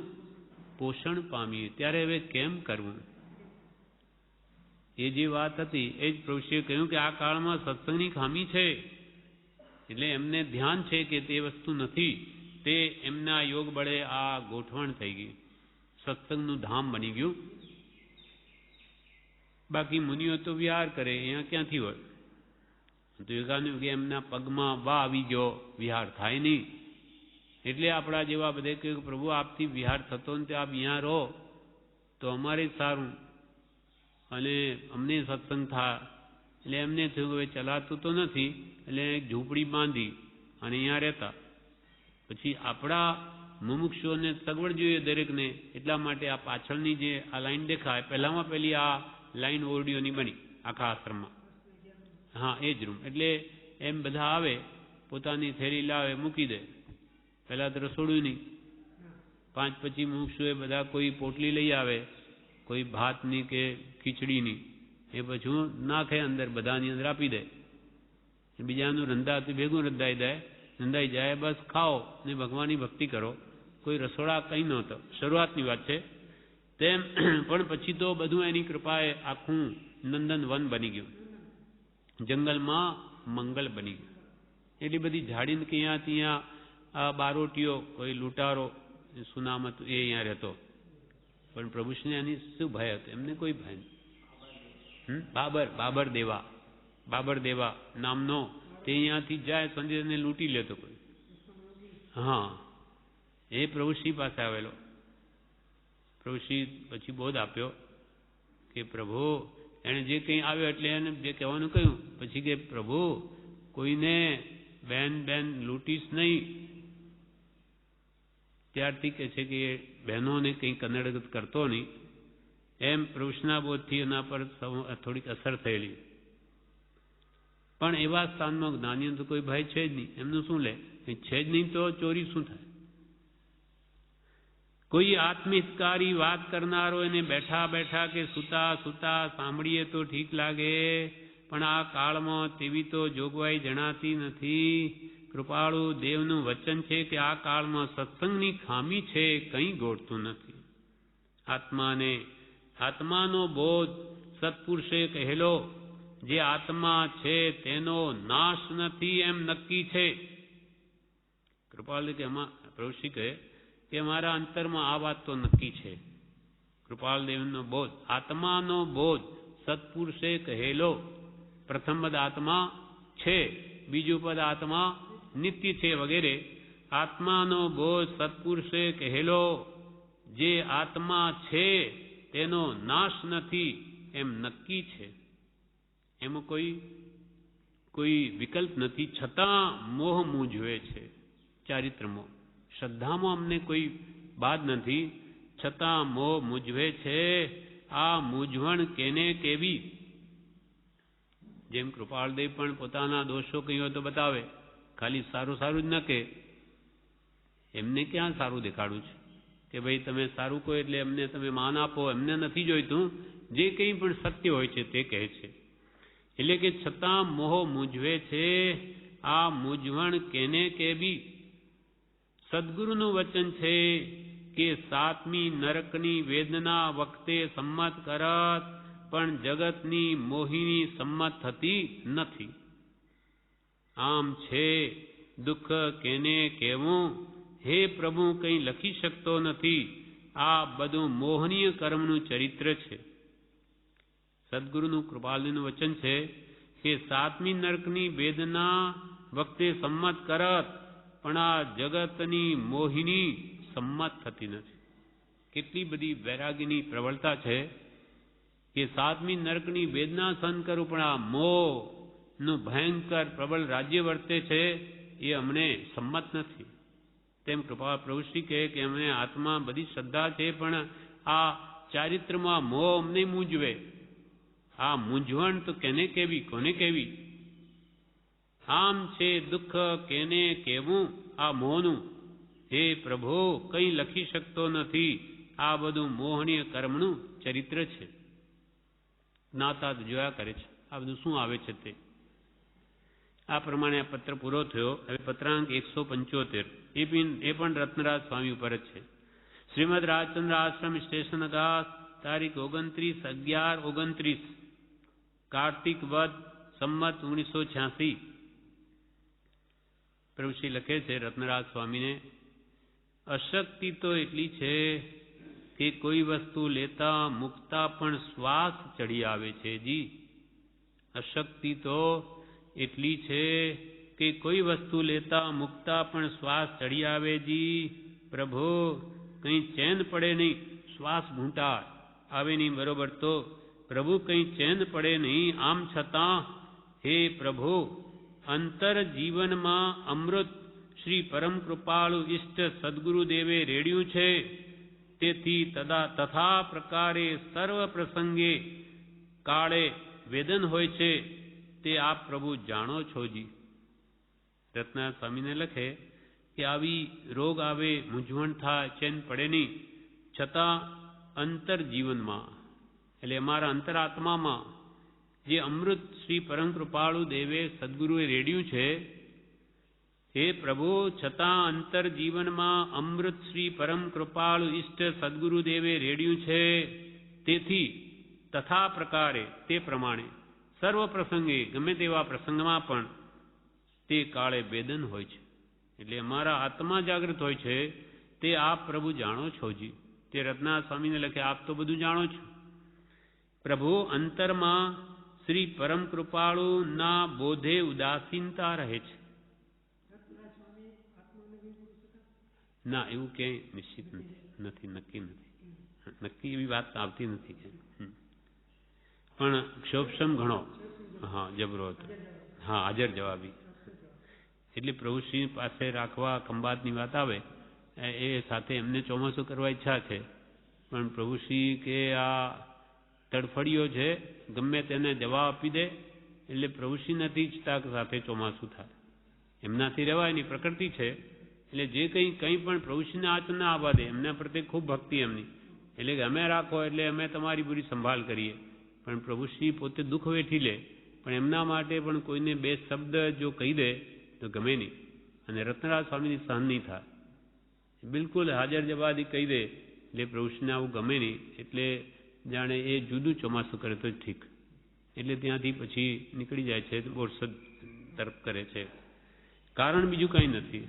પોષણ પામીએ? ત્યારે હવે કેમ કરવું? એ જે વાત હતી એ જ પ્રભુએ કહ્યું કે આ કાળમાં સત્સંગની ખામી છે. એટલે એમને ધ્યાન છે કે તે વસ્તુ નથી, તે એમના યોગ બળે આ ગોઠવણ થઈ ગઈ, સત્સંગનું ધામ બની ગયું. બાકી મુનિઓ તો વિહાર કરે, અહીંયા ક્યાંથી હોય? તો યુગાનુયુગે એમના પગમાં વા આવી ગયો, વિહાર થાય નહીં. એટલે આપણા જેવા બધે કહ્યું પ્રભુ આપથી વિહાર થતો ને આપ અહીંયા રહો તો અમારે સારું અને અમને સત્સંગ થાય. એટલે એમને થયું કે ચલાતું તો નથી, એટલે એક ઝૂંપડી બાંધી અને અહીંયા રહેતા. પછી આપણા મુમુક્ષુઓને સગવડ જોઈએ દરેકને, એટલા માટે આ પાછળની જે આ લાઈન દેખાય પહેલામાં પહેલી આ લાઈન ઓરડીઓની બની આખા આશ્રમમાં. હા, એ જ રૂમ. એટલે એમ બધા આવે, પોતાની થેલી લાવે, મૂકી દે. પહેલાં તો રસોડું નહીં. 5 પછી મુમુક્ષુએ બધા કોઈ પોટલી લઈ આવે, કોઈ ભાતની કે ખીચડીની, એ પછી નાખે અંદર, બધાની અંદર આપી દે. બીજાનું રંધાતું ભેગું રંધાઈ જાય, બસ ખાઓ ને ભગવાનની ભક્તિ કરો. કોઈ રસોડા કંઈ નહોતો, શરૂઆતની વાત છે. તેમ પણ પછી તો બધું એની કૃપાએ આખું નંદન વન બની ગયું, જંગલમાં મંગલ બની ગયું. એટલી બધી ઝાડીને કે અહીંયા ત્યાં આ બારોટીઓ, કોઈ લૂંટારો શું નામ હતું એ અહીંયા રહેતો. પણ પ્રભુશ્રીને એની શું ભય હતો? એમને કોઈ ભય નહીં. બાબર દેવા નામનો, તે અહીંયાથી જાય સંજયને લૂંટી લેતો કોઈ. હા, એ પ્રભુશ્રી પાસે આવેલો. પ્રભુશ્રી પછી બોધ આપ્યો કે પ્રભુ એણે જે કંઈ આવ્યો એટલે એને જે કહેવાનું કહ્યું. પછી કે પ્રભુ કોઈને બેન લૂંટીશ નહીં. ત્યારથી કહે છે કે બહેનોને કંઈ કન્નડગત કરતો નહીં. એમ પ્રભુના બોધથી એના પર થોડીક અસર થયેલી. પણ એવા સ્થાનમાં જ્ઞાનીઓ તો કોઈ ભય છે જ નહીં. એમનું શું લે? છે જ નહીં તો ચોરી શું થાય? કોઈ આત્મહિતકારી વાત કરનારો એને બેઠા બેઠા કે સૂતા સૂતા સાંભળીએ તો ઠીક લાગે, પણ આ કાળમાં તેવી તો જોગવાઈ જણાતી નથી. કૃપાળુ દેવનું વચન છે કે આ કાળમાં સત્સંગની ખામી છે, કંઈ ગોળતું નથી. આત્માનો બોધ સત્પુરુષે કહેલો, જે આત્મા છે તેનો નાશ નથી એમ નક્કી છે. કૃપાળુ કે પ્રભુશ્રી કહે કે મારા અંતરમાં આ વાત તો નક્કી છે. કૃપાળદેવનો બોધ, આત્માનો બોધ સત્પુરુષે કહેલો. પ્રથમ પદ આત્મા છે, બીજું પદ આત્મા નિત્ય છે વગેરે. આત્માનો બોધ સત્પુરુષે કહેલો, જે આત્મા છે તેનો નાશ નથી એમ નક્કી છે. એમાં કોઈ વિકલ્પ નથી. છતાં મોહ મૂંઝવે છે. ચારિત્રમોહ, શ્રદ્ધામાં અમને કોઈ બાદ નથી, છતાં મોહ મૂંઝવે છે. આ મૂંઝવણ કેને કેવી? જેમ કૃપાળદેવ પણ પોતાના દોષો કહ્યો તો બતાવે, ખાલી સારું સારું જ ન કહે. એમને ક્યાં સારું દેખાડું છે કે ભાઈ તમે સારું કહો એટલે એમને તમે માન આપો, એમને નથી જોઈતું. જે કંઈ પણ સત્ય હોય છે તે કહે છે. એટલે કે છતાં મોહ મૂંઝવે છે. આ મૂંઝવણ કેને કેવી? સદગુરુનું વચન છે કે સાતમી નરકની વેદના વખતે સંમત કરત, પણ જગતની મોહિની સંમત થતી નથી. આમ છે દુઃખ કેને કહેવું, હે પ્રભુ કંઈ લખી શકતો નથી. આ બધું મોહનીય કર્મનું ચરિત્ર છે. સદગુરુનું કૃપાલનું વચન છે કે સાતમી નરકની વેદના વખતે સંમત કરત, પણ આ જગતની મોહિની સંમત થતી નથી. કેટલી બધી વૈરાગીની પ્રબળતા છે કે સાતમી નરકની વેદના સહન કરું, પણ આ મોહનું ભયંકર પ્રબળ રાજ્ય વર્તે છે એ અમને સંમત નથી. તેમ કૃપા પ્રભુશ્રી કહે કે અમને આત્મા બધી શ્રદ્ધા છે, પણ આ ચારિત્રમાં મોહ અમને મૂંઝવે. આ મૂંઝવણ તો કેને કેવી, કોને કેવી? આમ છે દુઃખ કેને કહેવું આ મોહનું, હે પ્રભુ કંઈ લખી શકતો નથી. આ બધું મોહનીય કર્મનું ચરિત્ર છે. જ્ઞાતા જોયા કરે છે આ બધું શું આવે છે તે. આ પ્રમાણે આ પત્ર પૂરો થયો. હવે પત્રાંક 175 એ પણ રત્નરાજ સ્વામી ઉપર જ છે. શ્રીમદ રાજચંદ્ર આશ્રમ સ્ટેશન અગાસ, તારીખ 29/11/29, કાર્તિક વદ સંમત 1986. પ્રભુશ્રી લખે છે રત્નરાજ સ્વામીને, અશક્તિ તો એટલી છે કે કોઈ વસ્તુ લેતા મૂકતા પણ શ્વાસ ચડી આવે છે. જી, અશક્તિ તો એટલી છે કે કોઈ વસ્તુ લેતા મૂકતા પણ શ્વાસ ચડી આવે. જી પ્રભુ કંઈ ચેન પડે નહીં, શ્વાસ ઘૂંટા આવે નહીં બરોબર તો પ્રભુ કંઈ ચેન પડે નહીં. આમ છતાં હે પ્રભુ અંતર જીવનમાં અમૃત શ્રી પરમ કૃપાળુ ઇષ્ટ સદગુરુદેવે રેડ્યું છે. તેથી તથા પ્રકારે સર્વ પ્રસંગે કાળે વેદન હોય છે તે આપ પ્રભુ જાણો છો. જી, રત્ના સ્વામીને લખે કે આવી રોગ આવે, મૂંઝવણ થાય, ચેન પડે નહીં, છતાં અંતર જીવનમાં એટલે અમારા અંતરાત્મામાં જે અમૃત શ્રી પરમ કૃપાળુ દેવે સદગુરુએ રેડ્યું છે, હે પ્રભુ છતાં અંતર જીવનમાં અમૃત શ્રી પરમ કૃપાળુ ઇષ્ટ સદગુરુદેવે રેડ્યું છે. તેથી તથા પ્રકારે તે પ્રમાણે સર્વ પ્રસંગે ગમે તેવા પ્રસંગમાં પણ તે કાળે વેદન હોય છે. એટલે અમારા આત્મા જાગૃત હોય છે તે આપ પ્રભુ જાણો છો. જી, તે રત્ના સ્વામીને લખે આપ તો બધું જાણો છો. પ્રભુ અંતરમાં શ્રી પરમ કૃપાળુના બોધે ઉદાસીનતા રહે છે. ના, એવું ક્યાંય નિશ્ચિત નથી, નક્કી નથી. નક્કી એવી વાત આવતી નથી. પણ ક્ષોભક્ષમ ઘણો, હા જબરો હતો, હા હાજર જવાબી. એટલે પ્રભુશ્રી પાસે રાખવા ખંભાતની વાત આવે એ સાથે એમને ચોમાસું કરવા ઈચ્છા છે, પણ પ્રભુશ્રી કે આ તડફડીઓ છે ગમે તેને જવાબ આપી દે, એટલે પ્રભુશ્રી નથી ઈચ્છતા સાથે ચોમાસું થાય. એમનાથી રહેવાય નહીં, પ્રકૃતિ છે, એટલે જે કંઈ પણ પ્રભુશ્રીને હાથ ના આવવા દે, એમના પ્રત્યે ખૂબ ભક્તિ એમની, એટલે કે અમે રાખો એટલે અમે તમારી પૂરી સંભાળ કરીએ. પણ પ્રભુશ્રી પોતે દુઃખ વેઠી લે, પણ એમના માટે પણ કોઈને બે શબ્દ જો કહી દે તો ગમે નહીં. અને રત્નરાજ સ્વામીની સહન નહીં થાય, બિલકુલ હાજર જવાબી કહી દે એટલે પ્રભુશ્રીને આવું ગમે નહીં. એટલે જાણે એ જુદું ચોમાસું કરે તો જ ઠીક. એટલે ત્યાંથી પછી નીકળી જાય છે, બોરસદ તરફ કરે છે. કારણ બીજું કંઈ નથી,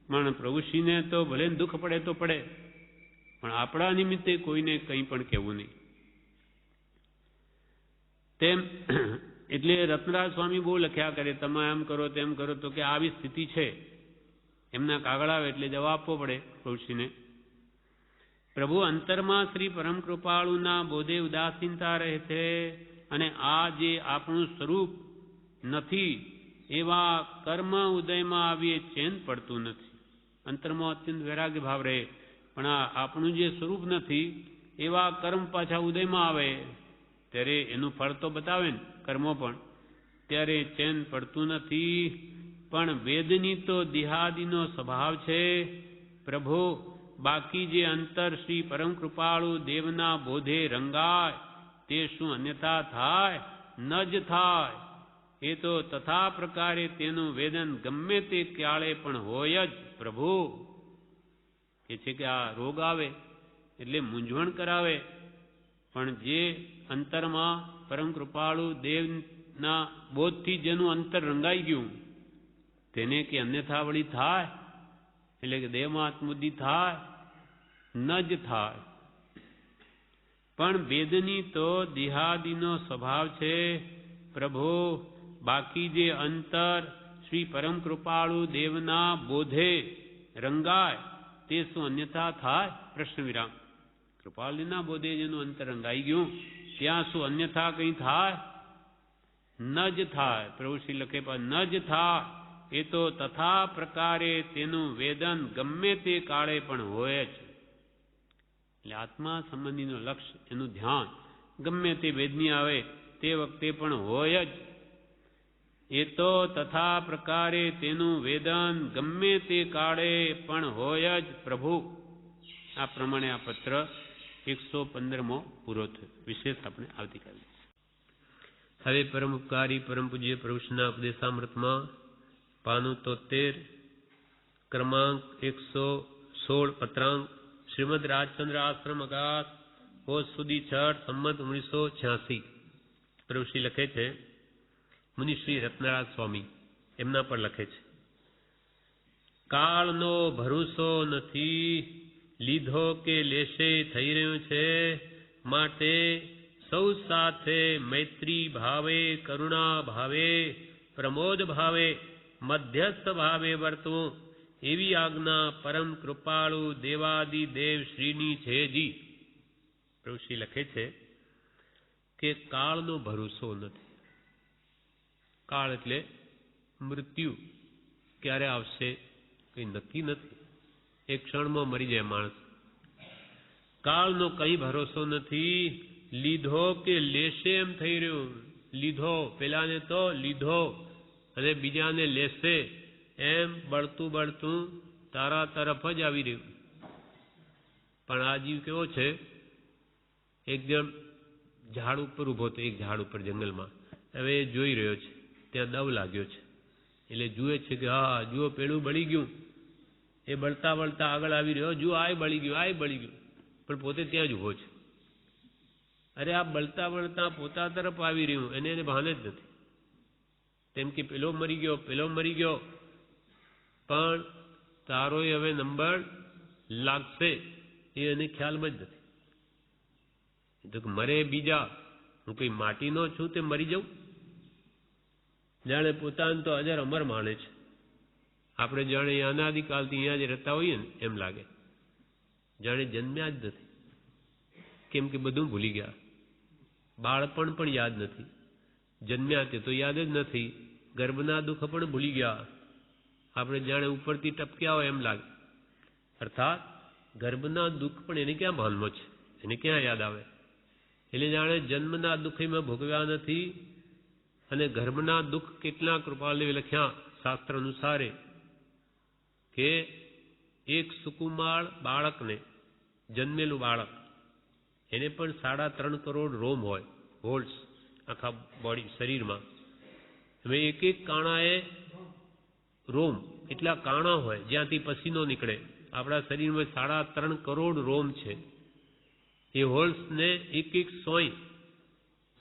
પણ પ્રભુશ્રીને તો ભલે દુઃખ પડે તો પડે, પણ આપણા નિમિત્તે કોઈને કંઈ પણ કહેવું નહીં. તેમ એટલે રત્નરાજ સ્વામી બહુ લખ્યા કરે, તમે એમ કરો તેમ કરો, તો કે આવી સ્થિતિ છે. એમના કાગળ આવે એટલે જવાબ આપવો પડે પ્રભુશ્રીને. પ્રભુ અંતરમાં શ્રી પરમ કૃપાળુના બોધે ઉદાસીનતા રહે છે, અને આ જે આપણું સ્વરૂપ નથી એવા કર્મ ઉદયમાં આવીએ ચેન પડતું નથી. અંતરમાં અત્યંત વૈરાગ્ય ભાવ રહે, પણ આ આપણું જે સ્વરૂપ નથી એવા કર્મ પાછા ઉદયમાં આવે ત્યારે એનું ફળ તો બતાવે ને કર્મો પણ, ત્યારે ચેન પડતું નથી. પણ વેદની તો દેહાદિનો સ્વભાવ છે પ્રભુ, બાકી જે અંતર શ્રી પરમ કૃપાળુ દેવના બોધે રંગાય તે શું અન્યથા થાય? ન જ થાય. એ તો તથા પ્રકારે તેનું વેદન ગમે તે ક્યાળે પણ હોય જ પ્રભુ. કે છે કે આ રોગ આવે એટલે મૂંઝવણ કરાવે, પણ જે અંતરમાં પરમ કૃપાળુ દેવના બોધથી જેનું અંતર રંગાઈ ગયું તેને કે અન્યથા વળી થાય, એટલે કે દેહમાં આત્મબુદ્ધિ થાય? ન જ થાય. પણ વેદની તો દેહાદિનો સ્વભાવ છે પ્રભુ, બાકી જે અંતર શ્રી પરમ કૃપાળુ દેવના બોધે રંગાય તે શું અન્યથા થાય? પ્રશ્ન વિરામ. કૃપાળુના બોધે જેનું અંતર રંગાઈ ગયું ત્યાં શું અન્યથા કંઈ થાય? ન જ થાય. પ્રભુ શ્રી લખે પણ ન જ થાય. એ તો તથા પ્રકારે તેનું વેદન ગમે તે કાળે પણ હોય જ. એટલે આત્મા સંબંધીનું લક્ષ્ય, એનું ધ્યાન ગમે તે વેદની આવે તે વખતે પણ હોય જ. એ તો તથા પ્રકારે તેનું વેદન ગમે તે કાળે પણ હોય જ પ્રભુ. આ પ્રમાણે આ પત્ર 115મો પૂરો થયો. વિશેષ આપણે આવતીકાલે. હવે પરમ ઉપકારી પરમ પૂજ્ય પ્રભુશ્રીના ઉપદેશામૃતમાં પાનું 73 ક્રમાંક 116 પત્રાંક શ્રીમદ રાજચંદ્ર આશ્રમ અગાસ કોષ સુધી છઠ સંમત 1986. પ્રભુશ્રી લખે છે, મુનિશ્રી રત્નરાજ સ્વામી એમના પર લખે છે, કાળનો ભરોસો નથી, લીધો કે લેશે થઈ રહ્યું છે, માટે સૌ સાથે મૈત્રી ભાવે, કરુણા ભાવે, પ્રમોદ ભાવે, મધ્યસ્થ ભાવે વર્તવું એવી આજ્ઞા પરમ કૃપાળુ દેવાદિ દેવ શ્રીની છે જી. પ્રભુશ્રી લખે છે કે કાળનો ભરોસો નથી. કાળ એટલે મૃત્યુ ક્યારે આવશે કંઈ નક્કી નથી. એક ક્ષણમાં મરી જાય માણસ. કાળનો કંઈ ભરોસો નથી. લીધો કે લેશે એમ થઈ રહ્યું. લીધો પેલાને તો લીધો અને બીજાને લેશે એમ બળતું બળતું તારા તરફ જ આવી રહ્યું. પણ આ જીવ કેવો છે? એક જણ ઝાડ ઉપર ઊભો હતો, એક ઝાડ ઉપર જંગલમાં. હવે એ જોઈ રહ્યો છે, ત્યાં દવ લાગ્યો છે, એટલે જુએ છે કે હા જુઓ પેલું બળી ગયું. એ બળતા બળતા આગળ આવી રહ્યો, જુઓ આય બળી ગયું, આય બળી ગયું, પણ પોતે ત્યાં જ ઊભો છે. અરે આ બળતા બળતા પોતા તરફ આવી રહ્યું, એને ભાન જ નથી. તેમ કે પેલો મરી ગયો, પેલો મરી ગયો, પણ તારો હવે નંબર લાગશે એ એને ખ્યાલમાં જ નથી. તો મરે બીજા, હું કઈ માટીનો છું તે મરી જાઉં? જાણે પોતાને તો અજર અમર માને છે. આપણે જાણે અનાદિકાલથી અહીંયા જ રહેતા હોઈએ ને એમ લાગે, જાણે જન્મ્યા જ નથી. કેમ કે બધું ભૂલી ગયા. બાળપણ પણ યાદ નથી, જન્મ્યા તે તો યાદ જ નથી, ગર્ભના દુઃખ પણ ભૂલી ગયા. આપણે જાણે ઉપરથી ટપક્યા હોય એમ લાગે. અર્થાત ગર્ભના દુઃખ પણ એને ક્યાં ભાનમાં છે, એને ક્યાં યાદ આવે? એટલે જાણે જન્મના દુઃખ એમાં ભોગવ્યા નથી. અને ગર્ભના દુઃખ કેટલા કૃપાલદેવે લખ્યા શાસ્ત્ર અનુસારે કે એક સુકુમાર બાળકને, જન્મેલું બાળક, એને પણ 3.5 કરોડ રોમ હોય, હોલ્સ આખા બોડી શરીરમાં. હવે એક એક કાણાએ રોમ, એટલા કાણા હોય જ્યાંથી પસીનો નીકળે. આપણા શરીરમાં 3.5 કરોડ રોમ છે. એ હોલ્સને એક એક સોય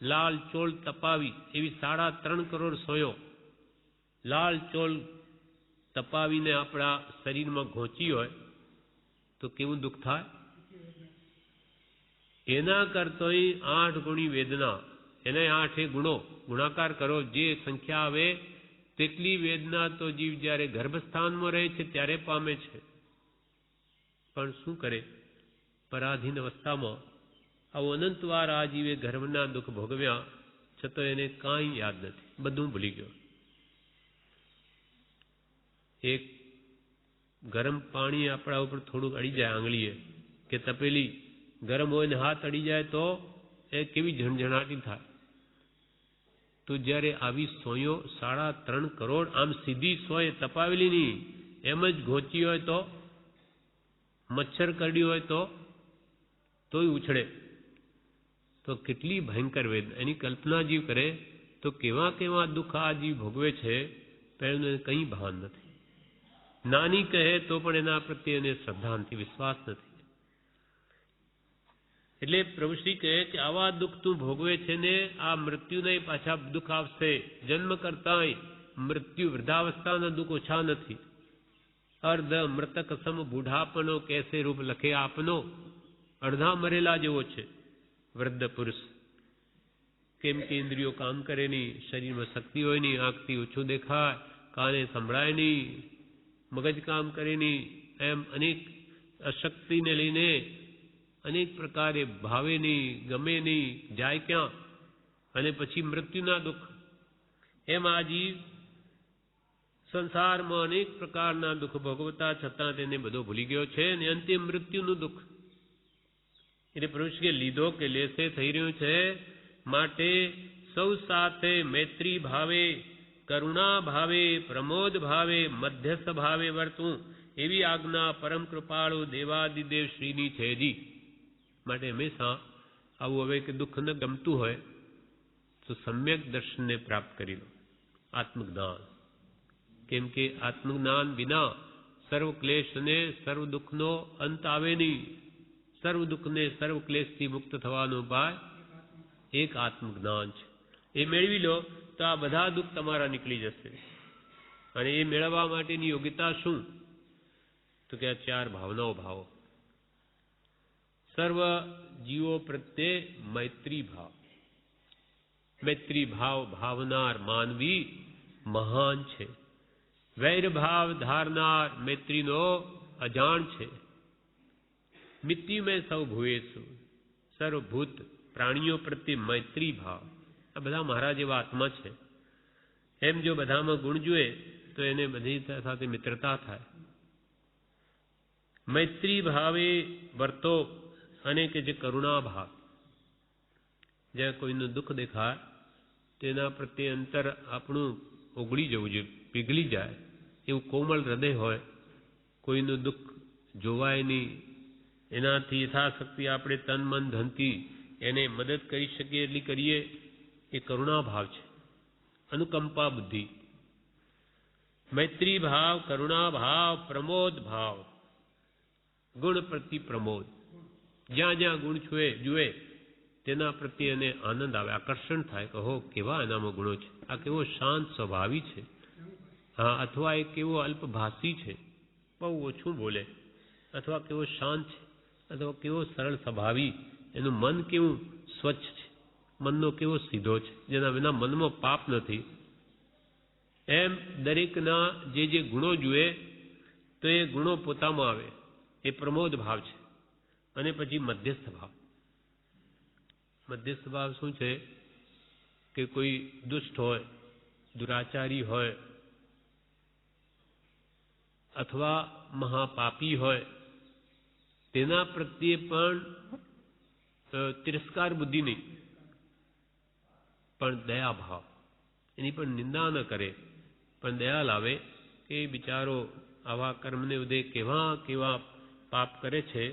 લાલ ચોળ તપાવી, એવી 3.5 કરોડ સોયો લાલ ચોળ તપાવીને આપણા શરીરમાં ઘોંચી હોય તો કેવું દુઃખ થાય? એના કરતોય 8 ગુણી વેદના, એને 8 ગુણો ગુણાકાર કરો, જે સંખ્યા આવે તેટલી વેદના તો જીવ જ્યારે ગર્ભસ્થાનમાં રહે છે ત્યારે પામે છે. પણ શું કરે? પરાધીન અવસ્થામાં આવું અનંતવાર આ જીવે ગર્ભના દુઃખ ભોગવ્યા છતાં એને કાંઈ યાદ નથી, બધું ભૂલી ગયો. એક ગરમ પાણી આપણા ઉપર થોડુંક અડી જાય આંગળીએ કે તપેલી ગરમ હોય ને હાથ અડી જાય તો એ કેવી ઝણઝણાટી થાય. તો જ્યારે આવી સોયો 3.5 કરોડ આમ સીધી સોય તપાવેલી નહીં, એમ જ ઘોંચી હોય તો, મચ્છર કરડી હોય તોય ઉછળે, તો કેટલી ભયંકર વેદના. એની કલ્પના જીવ કરે તો કેવા કેવા દુઃખ આ જીવ ભોગવે છે તો એને કંઈ ભાન નથી. નાની કહે તો પણ એના પ્રત્યે એને શ્રદ્ધા નથી, વિશ્વાસ નથી. એટલે પ્રભુશ્રી કહે કે આવા દુઃખ તું ભોગવે છે ને આ મૃત્યુને પાછા દુઃખ આવશે. જન્મ કરતાંય મૃત્યુ વૃદ્ધાવસ્થાના દુઃખ ઓછા નથી. અર્ધ મૃતક સમ બુઢાપનો કેસે રૂપ લખે આપનો, અડધા મરેલા જેવો છે વૃદ્ધ પુરુષ. કેમ કે ઇન્દ્રિયો કામ કરે નહીં, શરીરમાં શક્તિ હોય નહીં, આંખથી ઓછું દેખાય, કાને સંભળાય નહીં, મગજ કામ કરે નહીં, એમ અનેક અશક્તિને લઈને અનેક પ્રકારે ભાવે નહીં, ગમે નહીં, જાય ક્યાં, અને પછી મૃત્યુના દુઃખ. એમ આ જીવ સંસારમાં અનેક પ્રકારના દુઃખ ભોગવતા છતાં તેને બધો ભૂલી ગયો છે, અને અંતે મૃત્યુનું દુઃખ. એટલે પ્રભુ કે લીધો કે લેશે થઈ રહ્યું છે, માટે સૌ સાથે મૈત્રી ભાવે, કરુણા ભાવે, પ્રમોદ ભાવે, મધ્યસ્થ ભાવે વર્તું, એવી આજ્ઞા પરમ કૃપાળુ દેવાદિદેવ શ્રીની છે જી. માટે હંમેશા આવું હવે કે દુઃખ ન ગમતું હોય તો સમ્યક દર્શનને પ્રાપ્ત કરી લો, આત્મજ્ઞાન. કેમ કે આત્મજ્ઞાન વિના સર્વ ક્લેશ અને સર્વ દુઃખનો અંત આવે નહીં. સર્વ દુઃખને સર્વ ક્લેશથી મુક્ત થવાનો ઉપાય એક આત્મજ્ઞાન છે. એ મેળવી લો તો આ બધા દુઃખ તમારા નીકળી જશે. અને એ મેળવવા માટેની યોગ્યતા શું? તો કે આ 4 ભાવનાઓ ભાવો. સર્વ જીવો પ્રત્યે મૈત્રી ભાવ. મૈત્રી ભાવ ભાવનાર માનવી મહાન છે. વૈર ભાવ ધારનાર મૈત્રીનો અજાણ છે. મિત્તિ મેં સૌ ભૂએશું, સર્વભૂત પ્રાણીઓ પ્રત્યે મૈત્રી ભાવ. આ બધા મારા જેવા આત્મા છે. એમ જો બધામાં ગુણ જોઈએ તો એને બધી સાથે મિત્રતા થાય. મૈત્રી ભાવે વર્તો, અને કે જે કરુણા ભાવ, જ્યાં કોઈનું દુઃખ દેખાય તેના પ્રત્યે અંતર આપણું ઓગળી જવું જોઈએ, પીગળી જાય એવું કોમળ હૃદય હોય. કોઈનું દુઃખ જોવાય નહીં, એનાથી યથાશક્તિ આપણે તન મન ધનથી એને મદદ કરી શકીએ એટલી કરીએ, એ કરુણા ભાવ છે. અનુકંપા બુદ્ધિ. મૈત્રી ભાવ, કરુણા ભાવ, પ્રમોદ ભાવ, ગુણ પ્રતિ પ્રમોદ. જ્યાં જ્યાં ગુણ જુએ તેના પ્રત્યે એને આનંદ આવે, આકર્ષણ થાય. કહો કેવા એનામાં ગુણો છે, આ કેવો શાંત સ્વભાવી છે, હા, અથવા એ કેવો અલ્પભાષી છે, બહુ ઓછું બોલે, અથવા કેવો શાંત છે, અથવા કેવો સરળ સ્વભાવી, એનું મન કેવું સ્વચ્છ છે, મનનો કેવો સીધો છે, જેના વિના મનમાં પાપ નથી. એમ દરેકના જે ગુણો જુએ તો એ ગુણો પોતામાં આવે, એ પ્રમોદ ભાવ છે. અને પછી મધ્યસ્થ ભાવ. મધ્યસ્થ ભાવ શું છે કે કોઈ દુષ્ટ હોય, દુરાચારી હોય, અથવા મહાપાપી હોય, તેના પ્રત્યે પણ તિરસ્કાર બુદ્ધિ નહીં, પણ દયા ભાવ. એની પણ નિંદા ન કરે, પણ દયા લાવે કે બિચારો આવા કર્મને ઉદય કેવા કેવા પાપ કરે છે,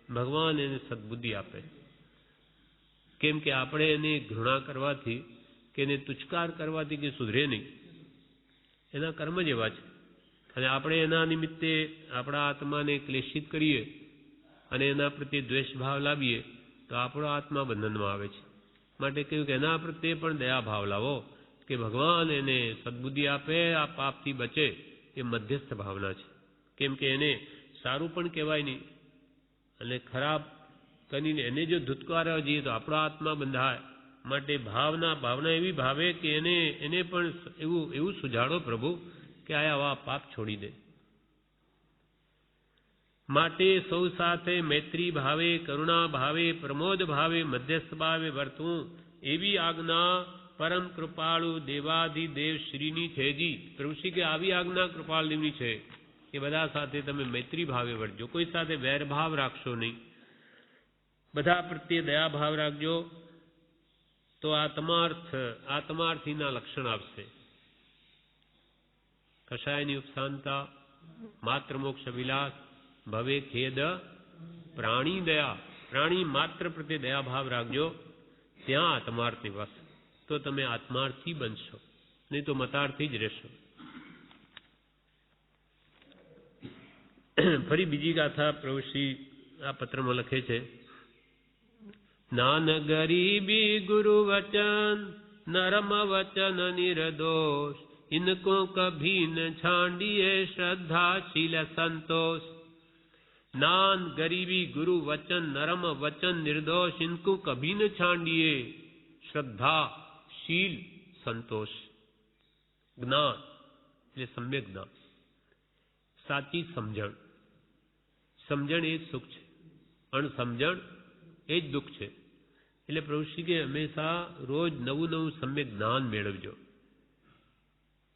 ભગવાન એને સદબુદ્ધિ આપે. કેમ કે આપણે એને ઘૃણા કરવાથી કે એને તુચ્છકાર કરવાથી કે સુધરે નહીં. એના કર્મ જ એવા છે. અને આપણે એના નિમિત્તે આપણા આત્માને ક્લેશિત કરીએ અને એના પ્રત્યે દ્વેષ ભાવ લાવીએ તો આપણો આત્મા બંધનમાં આવે છે. માટે કહ્યું કે એના પ્રત્યે પણ દયાભાવ લાવો કે ભગવાન એને સદબુદ્ધિ આપે, આ પાપથી બચે. એ મધ્યસ્થ ભાવના છે. કેમ કે એને સારું પણ કહેવાય નહીં અને ખરાબ કરીને એને જો ધુતકારવા જઈએ તો આપણો આત્મા બંધાય. માટે ભાવના એવી ભાવે કે એને પણ એવું સુજાડો પ્રભુ કે આવા પાપ છોડી દે. માટે સૌ સાથે મૈત્રી ભાવે, કરુણા ભાવે, પ્રમોદ ભાવે, મધ્યસ્થ ભાવે વર્તવું એવી આજ્ઞા પરમ કૃપાળુ દેવાધિદેવ શ્રીની છે જી. પ્રભુશ્રી કે આવી આજ્ઞા કૃપાળદેવની છે કે બધા સાથે તમે મૈત્રી ભાવે વર્તજો, કોઈ સાથે વેરભાવ રાખશો નહીં, બધા પ્રત્યે દયાભાવ રાખજો. તો આત્માર્થીના લક્ષણ આપશે. કશાયની ઉપશાંતા, માત્ર મોક્ષ વિલાસ, ભવે ખેદ પ્રાણી દયા. પ્રાણી માત્ર પ્રત્યે દયાભાવ રાખજો, ત્યાં આત્માર્થ નિવાસ. તો તમે આત્માર્થી બનશો, નહીં તો મતાર્થી જ રહેશો. ફરી બીજી ગાથા પ્રભુશ્રી આ પત્રમાં લખે છે. નાન ગરીબી ગુરુ વચન, નરમ વચન નિર્દોષ, इनको कभी न छांडिए श्रद्धाशील संतोष. नान गरीबी गुरु वचन नरम वचन निर्दोष, इनको कभी न छांडिए श्रद्धाशील संतोष. જ્ઞાન એટલે સમ્યક જ્ઞાન, સાચી સમજણ. સમજણ એ જ સુખ છે, અણસમજણ એ જ દુઃખ છે. એટલે પ્રભુશ્રી કે હંમેશા રોજ નવું નવું સમ્યક જ્ઞાન મેળવજો,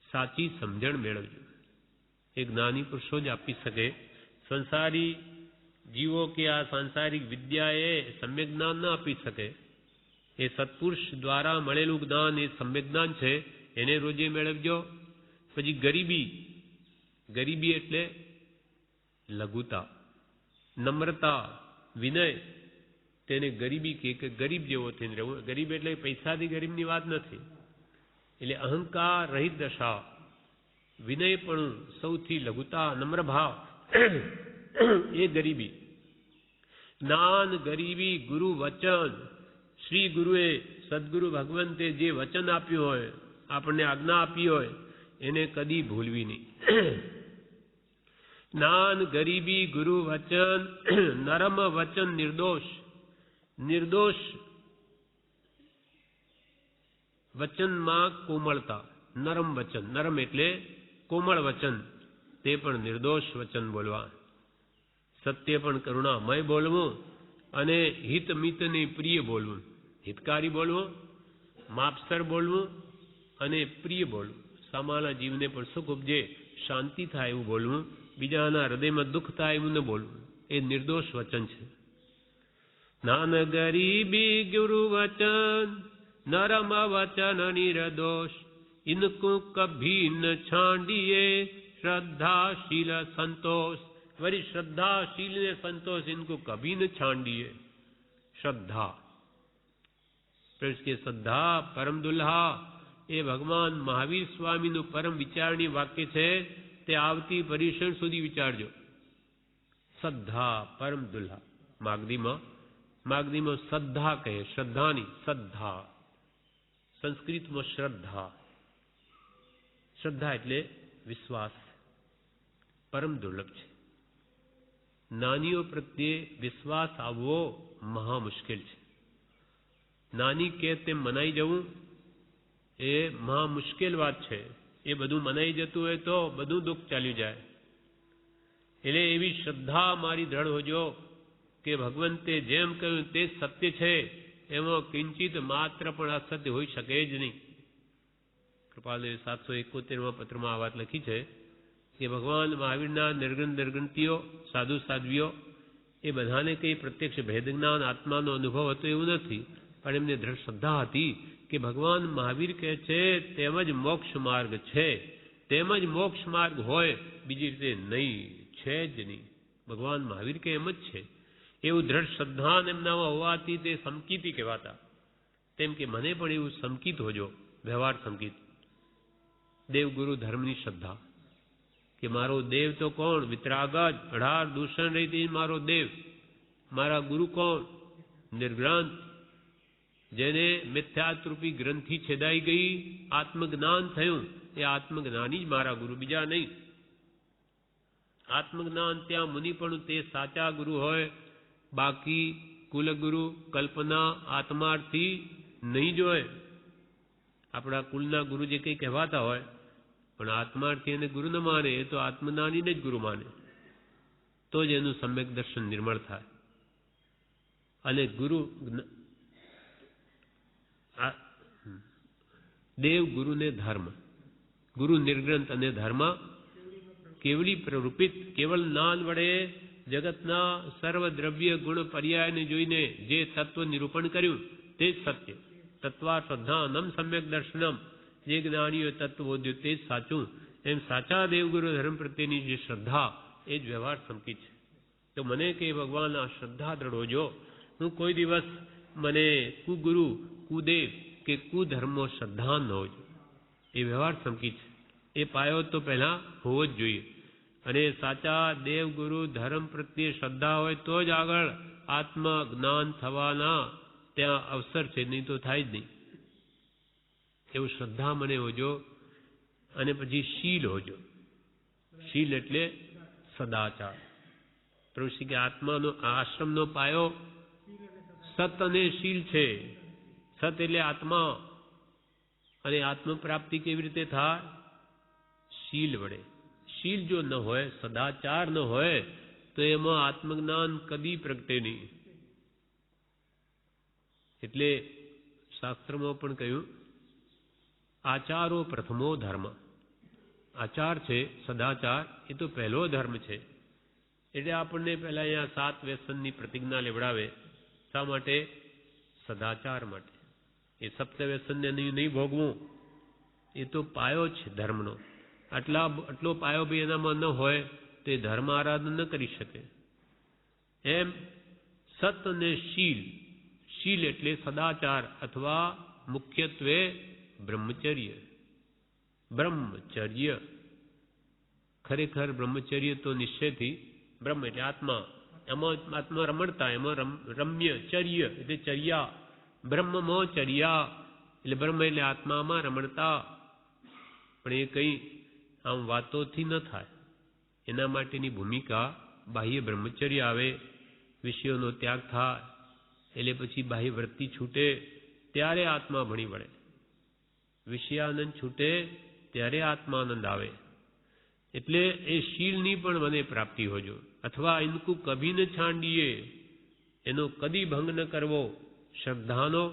સાચી સમજણ મેળવજો. એ જ્ઞાની પુરુષો જ આપી શકે. સંસારી જીવો કે આ સાંસારિક વિદ્યા એ સમ્યક જ્ઞાન ન આપી શકે. એ સત્પુરુષ દ્વારા મળેલું જ્ઞાન એ સમ્યક જ્ઞાન છે, એને રોજે મેળવજો. પછી ગરીબી એટલે લઘુતા, નમ્રતા, વિનય, તેને ગરીબી કે ગરીબ જેવો થઈને રહેવું. ગરીબ એટલે પૈસાથી ગરીબની વાત નથી. એટલે અહંકાર રહિત દશા, વિનય પણ સૌથી લઘુતા, નમ્ર ભાવ એ ગરીબી. જ્ઞાન ગરીબી ગુરુ વચન. શ્રી ગુરુએ, સદગુરુ ભગવંતે જે વચન આપ્યું હોય, આપણને આજ્ઞા આપી હોય, એને કદી ભૂલવી નહીં. જ્ઞાન ગરીબી ગુરુ વચન, નરમ વચન નિર્દોષ. નિર્દોષ વચનમાં કોમળતા, નરમ વચન. નરમ એટલે કોમળ વચન, તે પણ નિર્દોષ વચન બોલવા. સત્ય પણ કરુણામય બોલવું અને હિત મિતને પ્રિય બોલવું. હિતકારી બોલવું, માપસર બોલવું અને પ્રિય બોલવું. સામાન્ય જીવને પણ સુખ ઉપજે, શાંતિ થાય એવું બોલવું. બીજાના હૃદયમાં દુઃખ થાય એવું ન બોલવું. એ નિર્દોષ વચન છે. નાન ગરીબી ગુરુ વચન, नरम वचन निर्दोष, इनको कभी न छांडिए श्रद्धाशील संतोष. वरी श्रद्धाशील ने संतोष, इनको कभी न छांडिए. श्रद्धा કે શ્રદ્ધા પરમ દુલ્હા એ ભગવાન મહાવીર સ્વામીનું પરમ વિચારણી વાક્ય છે. તે આવતી પરીક્ષણ સુધી વિચારજો. શ્રદ્ધા પરમ દુલ્હા. માગદીમાં શ્રદ્ધા કહે, શ્રદ્ધાની શ્રદ્ધા. સંસ્કૃતમાં શ્રદ્ધા. શ્રદ્ધા એટલે વિશ્વાસ, પરમ દુર્લભ છે. નાનીઓ પ્રત્યે વિશ્વાસ આવવો મહા મુશ્કેલ છે. નાની કે તેમ મનાઈ જવું એ મહા મુશ્કેલ વાત છે. એ બધું મનાઈ જતું હોય તો બધું દુઃખ ચાલ્યું જાય. એટલે એવી શ્રદ્ધા મારી દ્રઢ હોજો કે ભગવંતે જેમ કહ્યું તે સત્ય છે, એમાં કિંચિત માત્ર પણ અસત્ય હોઈ શકે જ નહીં. કૃપાલદેવે 771માં પત્રમાં આ વાત લખી છે કે ભગવાન મહાવીરના નિર્ગુણતીઓ, સાધુ સાધ્વીઓ એ બધાને કંઈ પ્રત્યક્ષ ભેદ જ્ઞાન આત્માનો અનુભવ હતો એવું નથી, પણ એમને દ્રઢ શ્રદ્ધા હતી કે ભગવાન મહાવીર કહે છે તેમજ મોક્ષ માર્ગ છે. તેમજ મોક્ષ માર્ગ હોય, બીજી રીતે નહીં, છે જ નહીં. ભગવાન મહાવીર કે એમ જ છે. એવું દ્રઢ શ્રદ્ધા એમનામાં હોવાથી તે સમકીતી કહેવાતા. તેમ કે મને પણ એવું સમકીત હોજો, વ્યવહાર સમકીત, દેવગુરુ ધર્મની શ્રદ્ધા, કે મારો દેવ તો કોણ? વિતરાગજ, અઢાર દૂષણ રહિત મારો દેવ. મારા ગુરુ કોણ? નિર્ગ્રંથ, જેને મિથ્યાત્રૂપી ગ્રંથિ છેદાઈ ગઈ, આત્મજ્ઞાન થયું, એ આત્મજ્ઞાની જ મારા ગુરુ, બીજા નહીં. આત્મજ્ઞાન ત્યાં મુનિ પણ તે સાચા ગુરુ હોય, બાકી કુલગુરુ કલ્પના આત્માર્થી નહીં જોય. આપણા કુલના ગુરુ જે કંઈ કહેવાતા હોય, પણ આત્માર્થી એને ગુરુ ન માને, એ તો આત્મજ્ઞાનીને જ ગુરુ માને, તો જ એનું સમ્યક દર્શન નિર્મળ થાય. અને ગુરુ દેવ ગુરુને ધર્મ, ગુરુ નિર્ગ્રંથ અને ધર્મ કેવલી પ્રરૂપિત, કેવલ જ્ઞાન વડે જગતના સર્વ દ્રવ્ય ગુણ પર્યાયને જોઈને જે તત્વ નિરૂપણ કર્યું તે જ સત્ય. તત્વા શ્રદ્ધાનમ સમ્યક દર્શનમ, જે જ્ઞાનીઓ તત્વ બોધ્યું તે જ સાચું. એમ સાચા દેવગુરુ ધર્મ પ્રત્યેની જે શ્રદ્ધા એ જ વ્યવહાર સમકી છે. તો મને કે ભગવાન આ શ્રદ્ધા દ્રઢ હોજો, હું કોઈ દિવસ મને કુગુરુ કુદેવ કે કુધર્મો શ્રદ્ધા ન હોજો, એ વ્યવહાર સમકી છે. એ પાયો તો પહેલા હોવો જ જોઈએ. અને સાચા દેવગુરુ ધર્મ પ્રત્યે શ્રદ્ધા હોય તો જ આગળ આત્મ જ્ઞાન થવાના ત્યાં અવસર છે, નહીં તો થાય જ નહીં. એવું શ્રદ્ધા મને હોજો. અને પછી શીલ હોજો. શીલ એટલે સદાચાર. પ્રભુ કે આત્માનો આશ્રમનો પાયો સત અને શીલ છે. સત એટલે આત્મા, અને આત્મ પ્રાપ્તિ કેવી રીતે થાય? શીલ વડે. શીલ જો ન હોય, સદાચાર ન હોય, તો એમાં આત્મજ્ઞાન કદી પ્રગટે નહીં. એટલે શાસ્ત્રમાં પણ કહ્યું, આચારો પ્રથમો ધર્મ. આચાર છે સદાચાર, એ તો પહેલો ધર્મ છે. એટલે આપણને પહેલા અહીંયા 7 વ્યસનની પ્રતિજ્ઞા લેવડાવે. શા માટે? સદાચાર માટે. એ સપ્ત વ્યસનને નહીં ભોગવું, એ તો પાયો છે ધર્મનો. આટલો પાયો બી એનામાં ન હોય તો એ ધર્મ આરાધન ન કરી શકે. એમ સત અને શીલ. શીલ એટલે સદાચાર, અથવા મુખ્યત્વે બ્રહ્મચર્ય. બ્રહ્મચર્ય ખરેખર બ્રહ્મચર્ય તો નિશ્ચયથી બ્રહ્મ એટલે આત્મા, એમાં આત્મા રમણતા, એમાં રમ્ય ચર્ય એટલે ચર્યા. બ્રહ્મમો ચર્યા એટલે બ્રહ્મ એટલે આત્મામાં રમણતા. પણ એ કંઈ આમ વાતોથી ન થાય. એના માટેની ભૂમિકા બાહ્ય બ્રહ્મચર્ય આવે, વિષયોનો ત્યાગ થાય, એટલે પછી બાહ્ય વૃત્તિ છૂટે ત્યારે આત્મા ભણી વળે. વિષયાનંદ છૂટે ત્યારે આત્માનંદ આવે. એટલે એ શીલની પણ મને પ્રાપ્તિ હોજો. અથવા ઇનકુ કભી ન છાંડીએ, એનો કદી ભંગ ન કરવો. શ્રદ્ધાનો,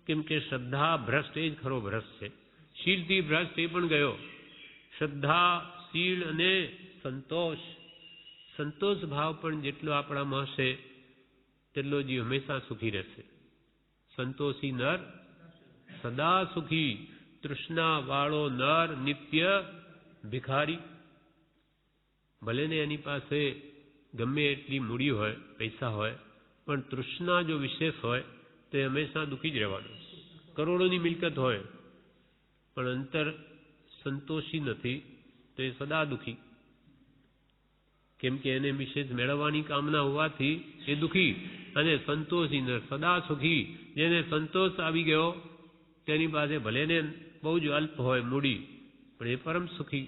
કેમ કે શ્રદ્ધા ભ્રષ્ટ એ જ ખરો ભ્રષ્ટ છે. શીલથી ભ્રષ્ટ એ પણ ગયો. શ્રદ્ધા, શીલ અને સંતોષ. સંતોષ ભાવ પણ જેટલો આપણામાં હશે તેટલો જીવ હંમેશા સુખી રહેશે. સંતોષી નર સદા સુખી, તૃષ્ણા વાળો નર નિત્ય ભિખારી. ભલે ને એની પાસે ગમે એટલી મૂડી હોય, પૈસા હોય, પણ તૃષ્ણા જો વિશેષ હોય તો એ હંમેશા દુઃખી જ રહેવાનું. કરોડોની મિલકત હોય પણ અંતર સંતોષી નથી તો એ સદા દુઃખી. કેમ કે એને વિશેષ મેળવવાની કામના હોવાથી એ દુઃખી. અને સંતોષી નર સદા સુખી, જેને સંતોષ આવી ગયો તેની પાસે ભલે ને બહુ જ અલ્પ હોય મૂડી, પણ એ પરમ સુખી.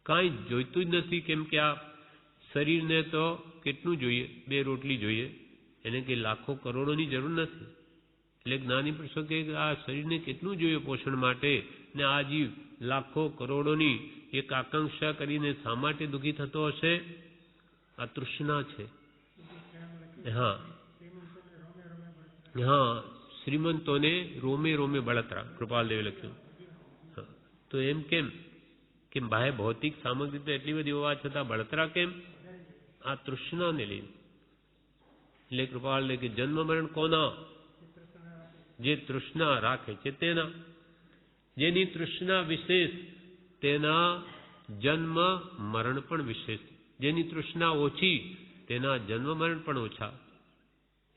કાંઈ જોઈતું જ નથી. કેમ કે આ શરીરને તો કેટલું જોઈએ? 2 રોટલી જોઈએ. એને કે લાખો કરોડોની જરૂર નથી. એટલે જ્ઞાની પુરુષો કે આ શરીરને કેટલું જોઈએ પોષણ માટે, ને આ જીવ લાખો કરોડોની એક આકાંક્ષા કરીને શા માટે દુઃખી થતો હશે? આ તૃષ્ણા છે. હા હા, શ્રીમંતોને રોમે રોમે બળતરા, કૃપાલદેવે લખ્યું. તો એમ કેમ? કે બાહ્ય ભૌતિક સામગ્રી તો એટલી બધી હોવા છતાં બળતરા કેમ? આ તૃષ્ણાને લઈને. એટલે કૃપાલદેવ કે જન્મ મરણ કોના? જે તૃષ્ણા રાખે છે તેના. જેની તૃષ્ણા વિશેષ તેના જન્મ મરણ પણ વિશેષ. જેની તૃષ્ણા ઓછી તેના જન્મ મરણ પણ ઓછા.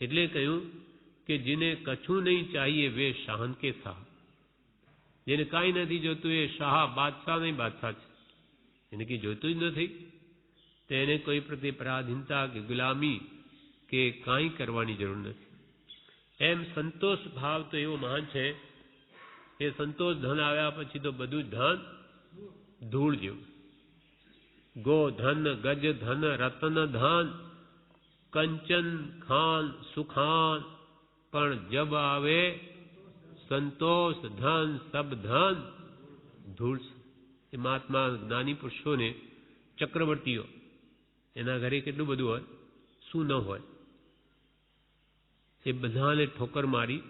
એટલે કહ્યું કે જેને કછું નહીં ચાહીએ વે શાહન કે શાહ. જેને કાંઈ નથી જોતું એ શાહ, બાદશાહ નહીં બાદશાહ છે. એને કંઈ જોતું જ નથી તેને કોઈ પ્રત્યે પરાધીનતા કે ગુલામી કે કાંઈ કરવાની જરૂર નથી. એમ સંતોષ ભાવ તો એવો મહાન છે કે સંતોષ ધન આવ્યા પછી તો બધું ધન ધૂળ જેવું. ગો ધન, ગજ ધન, રતન ધન, કંચન ખાન સુખાન, પણ જબ આવે સંતોષ ધન સબ ધન ધૂળ. એ મહાત્મા જ્ઞાની પુરુષોને, ચક્રવર્તીઓ, એના ઘરે કેટલું બધું હોય, શું ન હોય, એ બધાને ઠોકર મારી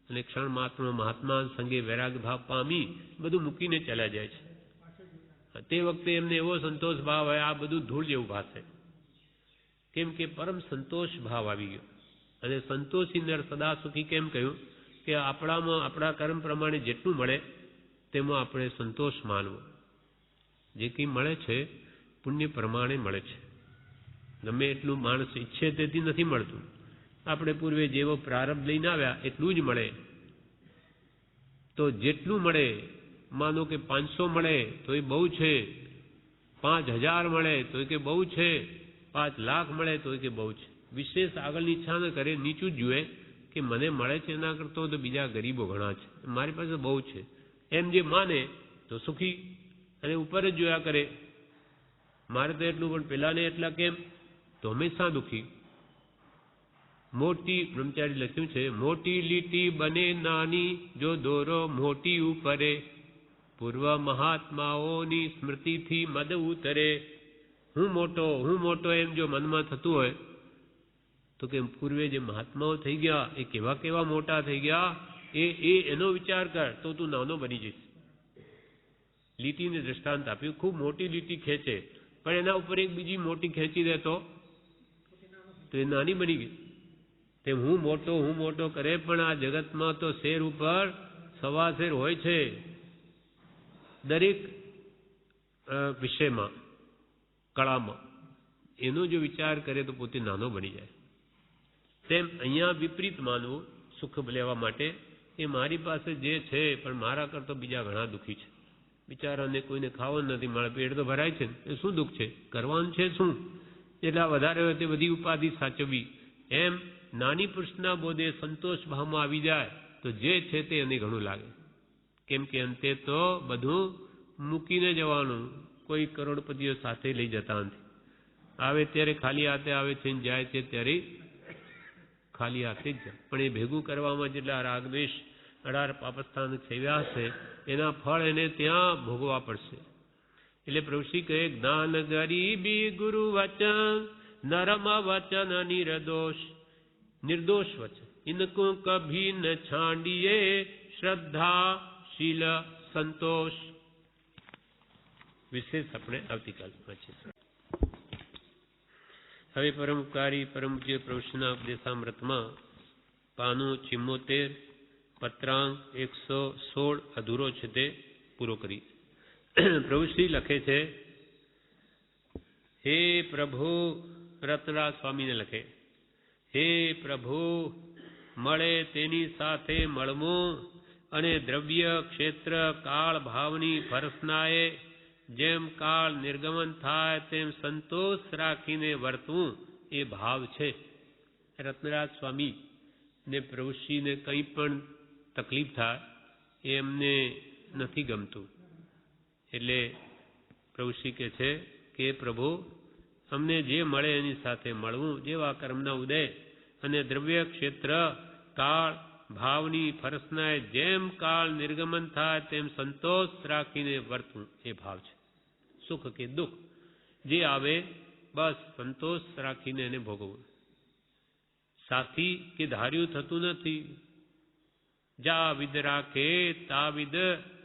અને ક્ષણ માત્રમાં મહાત્મા સંગે વૈરાગ ભાવ પામી બધું મૂકીને ચાલ્યા જાય છે. તે વખતે એમને એવો સંતોષ ભાવ હોય, આ બધું ધૂળ જેવું ભાસે. કેમ કે પરમ સંતોષ ભાવ આવી ગયો. અને સંતોષી નર સદા સુખી કેમ કહ્યું કે આપણામાં આપણા કર્મ પ્રમાણે જેટલું મળે તેમાં આપણે સંતોષ માનવો. જે કંઈ મળે છે પુણ્ય પ્રમાણે મળે છે. ગમે એટલું માણસ ઈચ્છે તેથી નથી મળતું. આપણે પૂર્વે જેવો પ્રારબ્ધ લઈને આવ્યા એટલું જ મળે. તો જેટલું મળે, માનો કે 500 મળે તો એ બહુ છે, 5000 મળે તો એ કે બહુ છે, 5 લાખ મળે તો એ કે બહુ છે. વિશેષ આગળની ઈચ્છા ન કરે, નીચું જ જુએ કે મને મળે છે એના કરતાં તો બીજા ગરીબો ઘણા છે, મારી પાસે બહુ છે. એમ જે માને તો સુખી, અને ઉપર જ જોયા કરે મારે તો એટલું પણ પેલાને એટલા કેમ, તો હંમેશા દુઃખી. મોટી બ્રહ્મચારી લખ્યું છે, મોટી લીટી બને નાની જો દોરો મોટી ઉપરે, પૂર્વ મહાત્માઓની સ્મૃતિથી મદ ઉતરે. હું મોટો એમ જો મનમાં થતું હોય તો કે પૂર્વે જે મહાત્માઓ થઈ ગયા એ કેવા કેવા મોટા થઈ ગયા, એનો વિચાર કર તો તું નાનો બની જઈશ. લીટીને દ્રષ્ટાંત આપ્યું. ખૂબ મોટી લીટી ખેંચે પણ એના ઉપર એક બીજી મોટી ખેંચી દે તો એ નાની બની ગઈ. તેમ હું મોટો કરે પણ આ જગતમાં તો શેર ઉપર સવા શેર હોય છે. દરેક વિષયમાં, કળામાં એનો જો વિચાર કરે તો પોતે નાનો બની જાય. તેમ અહીંયા વિપરીત માનવું સુખ લેવા માટે, એ મારી પાસે જે છે પણ મારા કરતા બીજા ઘણા દુઃખી છે. બિચારાને કોઈને ખાવાનું નથી, મારા પેટ તો ભરાય છે, એ શું દુઃખ છે, કરવાનું છે શું, એટલા વધારે હોય તે બધી ઉપાધિ સાચવવી. એમ નાની પુરુષના બોધે સંતોષ ભાવમાં આવી જાય તો જે છે તે એને ઘણું લાગે. કેમ કે અંતે તો બધું મૂકીને જવાનું. કોઈ કરોડપતિઓ સાથે લઈ જતા નથી. આવે ત્યારે ખાલી હાથે આવે છે, જાય છે ત્યારે ખાલી હાથે જ જાય. પણ એ ભેગું કરવામાં જેટલા રાગદ્વેષ 18 પાપસ્થાન સેવ્યા હશે એના ફળ એને ત્યાં ભોગવવા પડશે. એટલે પ્રભુશ્રી કહે, જ્ઞાન ગરીબી ગુરુ વચન, નરમ વચન નિર્દોષ, નિર્દોષ વચન ઇनको કભી ન છાંડીએ, શ્રદ્ધા શીલ સંતોષ. વિશેષ આપણે આવતીકાલ વાંચીશું. હવે પરમકારી પરમ પૂજ્ય પ્રભુશ્રીના ઉપદેશામૃતમાં પાનું 74, પત્રાંક 116 અધૂરો છે તે પૂરો કરી. પ્રભુશ્રી લખે છે, હે પ્રભુ, રત્નરાજ સ્વામીને લખે, હે પ્રભુ, મળે તેની સાથે મળવું અને દ્રવ્ય ક્ષેત્ર કાળ ભાવની ફરસનાએ જેમ કાળ નિર્ગમન થાય તેમ સંતોષ રાખીને વર્તવું એ ભાવ છે. રત્નરાજ સ્વામી ને પ્રભુશ્રીને કંઈ પણ તકલીફ થાય એ એમને નથી ગમતું. એટલે પ્રભુશ્રી કહે છે કે પ્રભુ, અમને જે મળે એની સાથે મળવું, જેવા કર્મના ઉદય અને દ્રવ્ય ક્ષેત્ર કાળ ભાવની ફરસનાએ જેમ કાળ નિર્ગમન થાય તેમ સંતોષ રાખીને વર્તવું એ ભાવ છે. સુખ કે દુઃખ જે આવે બસ સંતોષ રાખીને એને ભોગવવું. સાથી કે ધાર્યું થતું નથી. જાવિદ રાખે તાવિદ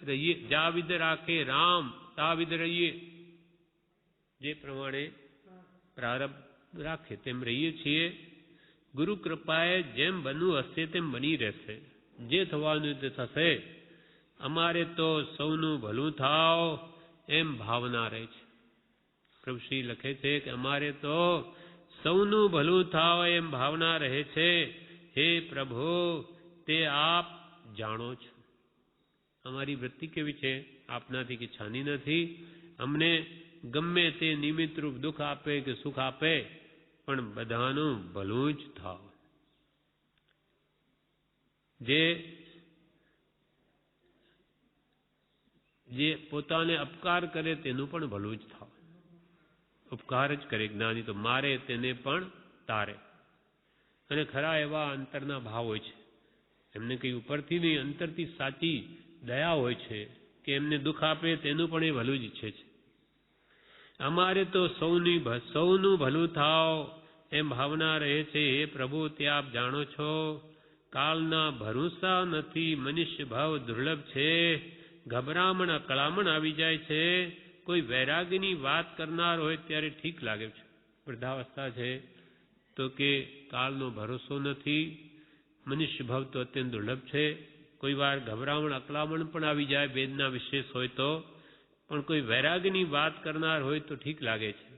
રહીએ, જાવિદ રાખે રામ તાવિદ રહીએ. જે પ્રમાણે પ્રારબ્ધ રાખે તેમ રહીએ છીએ. ગુરુ કૃપાએ જેમ બનવું હશે તેમ બની રહેશે. જે થવાનું તે થશે. અમારે તો સૌનું ભલું થાવ એમ ભાવના રહે છે. પ્રભુશ્રી લખે છે કે અમારે તો સૌનું ભલું થાવ એમ ભાવના રહે છે. હે પ્રભુ, તે આપ જાણો છો. અમારી વૃત્તિ કેવી છે? આપનાથી કે છાની નથી. અમને ગમે તે નિમિત્તરૂપ દુઃખ આપે કે સુખ આપે, પણ બધાનું ભલું જ થાવ. જે પોતાને અપકાર કરે તેનું પણ ભલું જ થાવ. ઉપકાર જ કરે જ્ઞાની તો મારે તેને પણ તારે. અને ખરા એવા અંતરના ભાવ હોય છે. એમને કંઈ ઉપરથી નહીં, અંતરથી સાચી દયા હોય છે કે એમને દુઃખ આપે તેનું પણ એ ભલું જ ઈચ્છે છે. અમારે તો સૌનું ભલું થાવ એમ ભાવના રહે છે. હે પ્રભુ, તે આપ જાણો છો. કાળના ભરોસા નથી, મનુષ્ય ભાવ દુર્લભ છે. ગભરામણ અકળામણ આવી જાય છે. કોઈ વૈરાગ્યની વાત કરનાર હોય ત્યારે ઠીક લાગે છે. વૃદ્ધાવસ્થા છે તો કે કાળનો ભરોસો નથી, મનુષ્ય ભાવ તો અત્યંત દુર્લભ છે. કોઈ વાર ગભરામણ અકળામણ પણ આવી જાય, વેદના વિશેષ હોય તો, પણ કોઈ વૈરાગ્યની વાત કરનાર હોય તો ઠીક લાગે છે.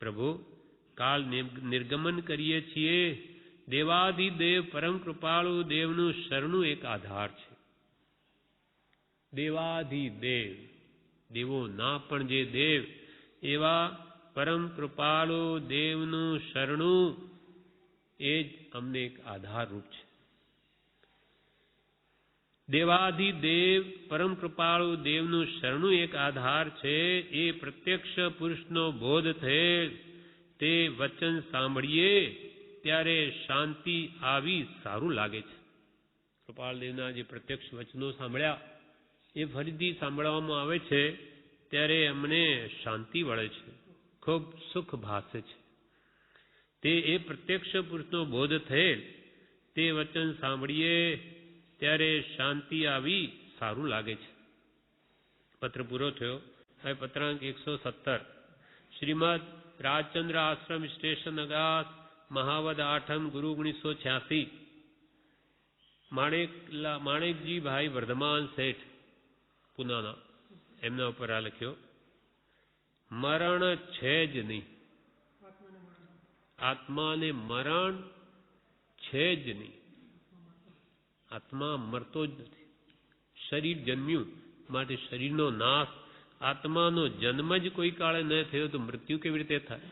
પ્રભુ, કાળ નિર્ગમન કરીએ છીએ. દેવાધિદેવ પરમ કૃપાળુ દેવનું શરણું એક આધાર છે. દેવાધિદેવ, દેવો ના પણ જે દેવ, એવા પરમ કૃપાળુ દેવનું શરણું એ જ અમને એક આધારરૂપ છે. દેવાધિદેવ પરમ કૃપાળુ દેવનું શરણું એક આધાર છે. એ પ્રત્યક્ષ પુરુષનો બોધ થયેલ તે વચન સાંભળીએ ત્યારે શાંતિ આવી સારું લાગે છે. કૃપાળદેવના જે પ્રત્યક્ષ વચનો સાંભળ્યા એ ફરીથી સાંભળવામાં આવે છે ત્યારે અમને શાંતિ વળે છે, ખૂબ સુખ ભાસે છે. તે એ પ્રત્યક્ષ પુરુષનો બોધ થયેલ તે વચન સાંભળીએ ત્યારે શાંતિ આવી સારું લાગે છે. પત્ર પૂરો થયો. હવે પત્રાંક 117. શ્રીમદ રાજચંદ્ર આશ્રમ સ્ટેશન અગાસ, મહાવદ આઠમ, ગુરુ 1986. માણેકજીભાઈ વર્ધમાન શેઠ પુનાના, એમના ઉપર આ લખ્યો. મરણ છે જ નહીં, આત્માને મરણ છે જ નહીં. આત્મા મરતો જ નથી. શરીર જન્મ્યું માટે શરીરનો નાશ, આત્માનો જન્મ જ કોઈ કાળે ન થયો તો મૃત્યુ કેવી રીતે થાય?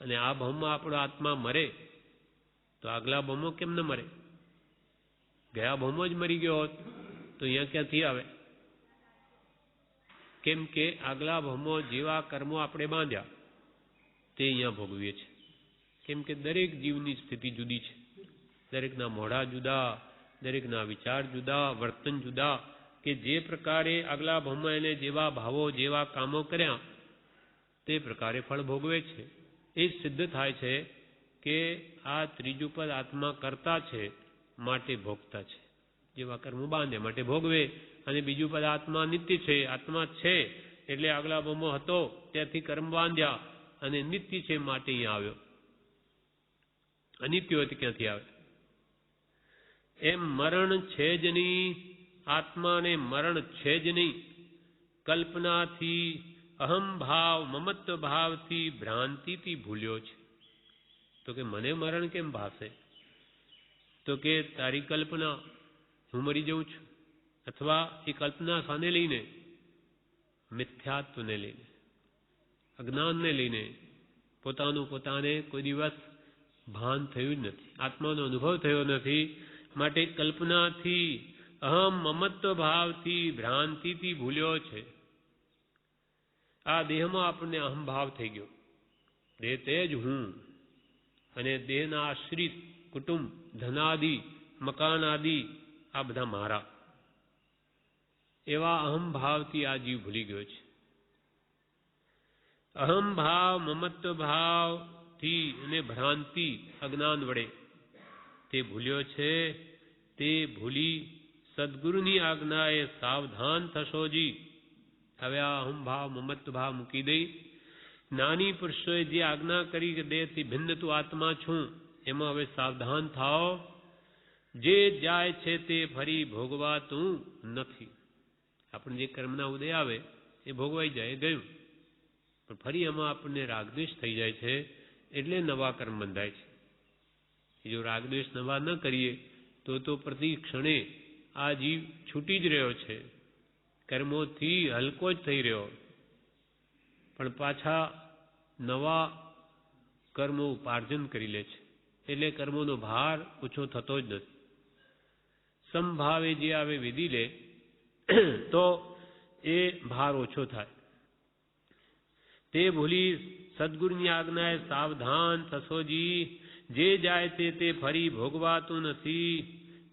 અને આ ભાવમાં આપણો આત્મા મરે તો આગલા ભાવમાં કેમ ન મરે? ગયા ભાવમાં જ મરી ગયો હોત તો અહીંયા ક્યાંથી આવે? કેમ કે આગલા ભાવમાં જેવા કર્મો આપણે બાંધ્યા તે અહીંયા ભોગવીએ છીએ. કેમ કે દરેક જીવની સ્થિતિ જુદી છે. દરેકના મોઢા જુદા, દરેકના વિચાર જુદા, વર્તન જુદા, કે જે પ્રકારે આગલા ભાવમાં એને જેવા ભાવો જેવા કામો કર્યા તે પ્રકારે ફળ ભોગવે છે. એ સિદ્ધ થાય છે કે આ ત્રીજું પદ આત્મા કરતા છે માટે ભોગતા છે. જેવા કર્મો બાંધે માટે ભોગવે. અને બીજું પદ આત્મા નિત્ય છે. આત્મા છે એટલે આગલા ભાવમાં હતો ત્યાંથી કર્મ બાંધ્યા અને નિત્ય છે માટે અહીંયા આવ્યો. અનિત્ય હોય તો ક્યાંથી આવે? એમ મરણ છે જ નહીં, આત્માને મરણ છે જ નહીં. કલ્પનાથી, અહમ ભાવ, મમત્વ ભાવથી, ભ્રાંતિથી ભૂલ્યો છે. તો કે મને મરણ કેમ ભાસે? તો કે તારી કલ્પના, હું મરી જઉં છું. અથવા એ કલ્પના સાને લઈને? મિથ્યાત્વને લઈને, અજ્ઞાનને લઈને. પોતાને કોઈ દિવસ ભાન થયું જ નથી, આત્માનો અનુભવ થયો નથી. માટે કલ્પનાથી, અહમ મમત્વ ભાવથી, ભ્રાંતિથી ભૂલ્યો છે. આ દેહમાં આપણને અહમભાવ થઈ ગયો. દેહ તે જ હું, અને દેહના આશ્રિત કુટુંબ, ધનાદિ, મકાન આદિ આ બધા મારા. એવા અહમભાવથી આ જીવ ભૂલી ગયો છે. અહમભાવ, મમત્વ ભાવથી અને ભ્રાંતિ, અજ્ઞાન વડે તે ભૂલ્યો છે. તે ભૂલી સદગુરુની આજ્ઞાએ સાવધાન થશોજી. હવે આ અહમભાવ, મમત્વ ભાવ મૂકી દઈ જ્ઞાની પુરુષોએ જે આજ્ઞા કરી કે દેહથી ભિન્ન તું આત્મા છું, એમાં હવે સાવધાન થાઓ. જે જાય છે તે ફરી ભોગવાતું નથી. આપણને જે કર્મના ઉદય આવે એ ભોગવાઈ જાય, એ ગયું. પણ ફરી એમાં આપણને રાગદ્વેષ થઈ જાય છે, એટલે નવા કર્મ બંધાય છે. જો રાગદ્વેષ નવા ન કરીએ તો પ્રતિ ક્ષણે આ જીવ છૂટી જ રહ્યો છે, કર્મોથી હલકો જ થઈ રહ્યો, પણ પાછા નવા કર્મો ઉપાર્જન કરી લે છે. એટલે કર્મોનો ભાર ઓછો થતો જ નથી. સમભાવે જે આવે વિધિ લે તો એ ભાર ઓછો થાય. તે ભૂલી સદગુરુની આજ્ઞાએ સાવધાન થશોજી. જે જાય તે ફરી ભોગવાતું નથી.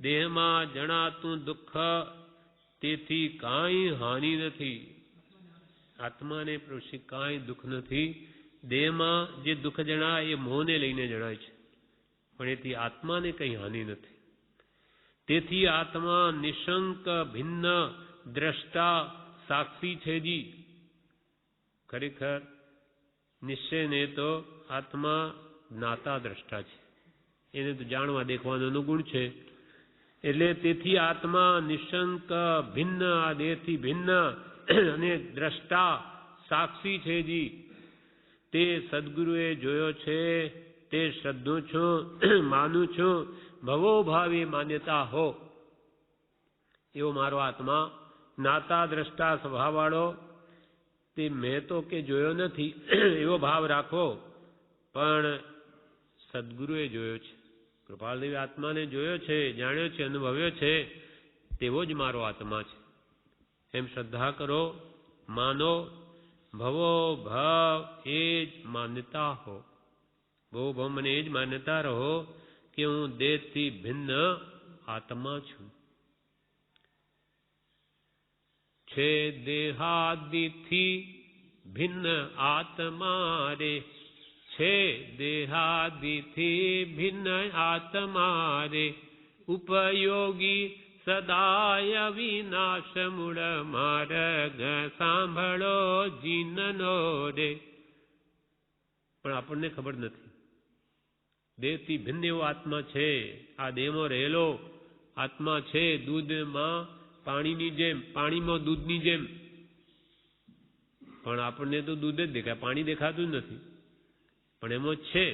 દેહમાં જણાતું દુઃખ તેથી કાંઈ હાનિ નથી. આત્માને પ્રવૃત્તિ કાંઈ દુઃખ નથી. દેહમાં જે દુઃખ જણાય એ મોહને લઈને જણાય છે, પણ એથી આત્માને કંઈ હાનિ નથી. તેથી આત્મા નિશંક ભિન્ન દ્રષ્ટા સાક્ષી છે જી. ખરેખર નિશ્ચયને તો આત્મા જ્ઞાતા દ્રષ્ટા છે, એને તો જાણવા દેખવાનો અનુગુણ છે. એટલે તેથી આત્મા નિશંક ભિન્ન, આ દેહથી ભિન્ન અને દ્રષ્ટા સાક્ષી છે જી. તે સદગુરુએ જોયો છે, તે શ્રદ્ધું છું, માનું છું. ભવો ભાવે માન્યતા હો. એવો મારો આત્મા જ્ઞાતા દ્રષ્ટા સ્વભાવવાળો, તે મેં તો કે જોયો નથી એવો ભાવ રાખો, પણ સદગુરુએ જોયો છે. કૃપાલદેવી આત્માને જોયો છે, જાણ્યો છે, અનુભવ્યો છે, તેવો જ મારો આત્મા છે એમ શ્રદ્ધા કરો, માનો. ભવો ભાવ એ જ માન્યતા હો. ભવો ભાવ મને એ જ માન્યતા રહો કે હું દેહથી ભિન્ન આત્મા છું. છે દેહાદિથી ભિન્ન આત્મા રે. છે દેહાદિથી ભિન્ન આત્મા રે. ઉપયોગી સદાય વિનાશ મૂળ માર્ગ સાંભળો જીનનો રે. પણ આપણને ખબર નથી. દેહથી ભિન્ન એવો આત્મા છે. આ દેહમાં રહેલો આત્મા છે દૂધમાં પાણીની જેમ, પાણીમાં દૂધની જેમ. પણ આપણને તો દૂધ જ દેખાય, પાણી દેખાતું જ નથી. પણ એમાં છે,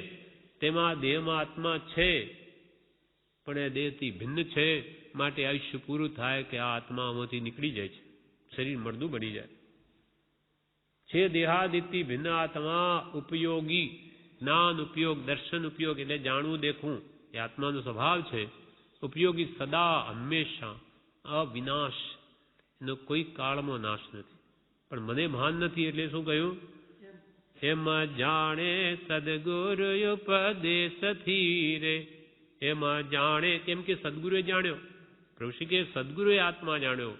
તેમાં દેહમાં આત્મા છે, પણ એ દેહથી ભિન્ન છે. માટે આયુષ્ય પૂરું થાય કે આ આત્મા આમાંથી નીકળી જાય છે, શરીર મળદું બની જાય છે. દેહાદિથી ભિન્ન આત્મા ઉપયોગી, જ્ઞાન ઉપયોગ, દર્શન ઉપયોગ એટલે જાણવું દેખવું, એ આત્માનો સ્વભાવ છે. ઉપયોગી સદા હંમેશા, અવિનાશ, એનો કોઈ કાળમાં નાશ નથી. પણ મને ભાન નથી એટલે શું કહ્યું? એમાં જાણે સદગુરુ ઉપદેશથી રે. એમાં જાણે, કેમ કે સદગુરુએ જાણ્યો. પ્રભુ કે સદગુરુએ આત્મા જાણ્યો.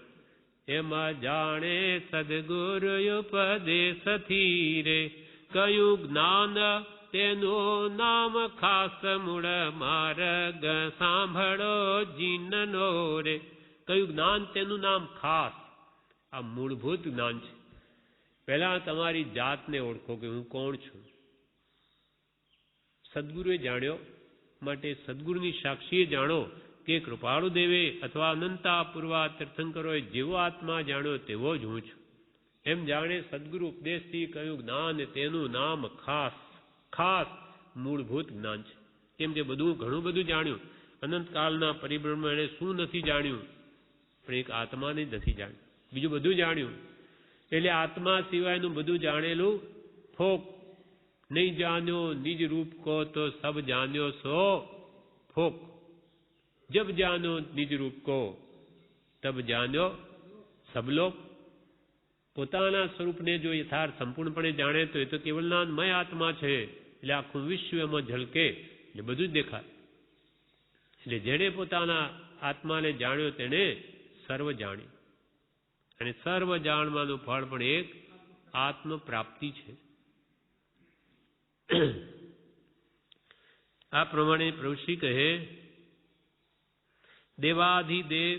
એમાં જાણે સદગુરુ ઉપદેશથી રે. કયું જ્ઞાન તેનું નામ ખાસ મૂળ માર્ગ સાંભળો જીનનો રે. કયું જ્ઞાન તેનું નામ ખાસ. આ મૂળભૂત જ્ઞાન છે. પહેલા તમારી જાતને ઓળખો કે હું કોણ છું. સદગુરુએ જાણ્યો, માટે સદગુરુની સાક્ષીએ જાણો કે કૃપાળુ દેવે અથવા અનંતા પૂર્વા તીર્થંકરોએ જેવો આત્મા જાણ્યો તેવો જ હું છું. એમ જાણે સદગુરુ ઉપદેશથી કયું જ્ઞાન તેનું નામ ખાસ. ખાસ મૂળભૂત જ્ઞાન છે. કેમ કે બધું ઘણું બધું જાણ્યું, અનંતકાળના પરિભ્રમણ એણે શું નથી જાણ્યું? પણ એક આત્માને જ નથી જાણ્યું, બીજું બધું જાણ્યું. એટલે આત્મા સિવાયનું બધું જાણેલું ફોક. નહીં જાણ્યો નિજ રૂપ કો તો સબ જાણ્યો સો ફોક. જબ જાણ્યો નિજ રૂપ કો તબ જાણ્યો સબ લોક. પોતાના સ્વરૂપને જો યથાર્થ સંપૂર્ણપણે જાણે તો એ તો કેવલનામય આત્મા છે. એટલે આખું વિશ્વ એમાં ઝલકે, એટલે બધું જ દેખાય. એટલે જેણે પોતાના આત્માને જાણ્યો તેણે સર્વ જાણ્યું. અને સર્વ જાણવાનું ફળ પણ એક આત્મ પ્રાપ્તિ છે. આ પ્રમાણે પ્રભુ કહે, દેવાધિદેવ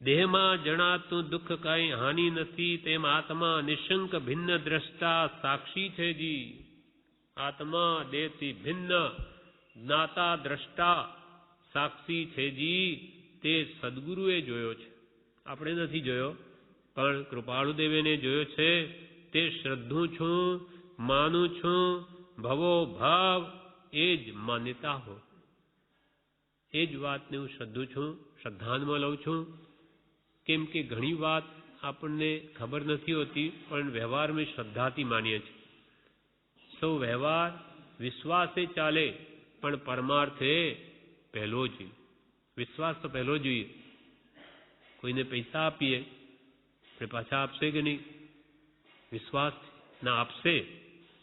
દેહમાં જણાતું દુઃખ કઈ હાનિ નથી. તેમ આત્મા નિશંક ભિન્ન દ્રષ્ટા સાક્ષી છે જી. આત્મા દેહથી ભિન્ન જ્ઞાતા દ્રષ્ટા સાક્ષી છે જી. તે સદગુરુએ જોયો છે. આપણે નથી જોયો, પણ કૃપાળુદેવેને જોયો છે. તે શ્રદ્ધું છું, માનું છું, ભવો ભાવ એ જ માન્યતા હો. એ જ વાતને હું શ્રદ્ધું છું, શ્રદ્ધાનમાં લઉં છું. કેમ કે ઘણી વાત આપણને ખબર નથી હોતી, પણ વ્યવહાર મેં શ્રદ્ધાથી માનીએ છીએ. સૌ વ્યવહાર વિશ્વાસે ચાલે, પણ પરમાર્થે પહેલો જોઈએ. વિશ્વાસ તો પહેલો જોઈએ. કોઈને પૈસા આપીએ, આપણે પાછા આપશે કે નહીં? વિશ્વાસ ના આપશે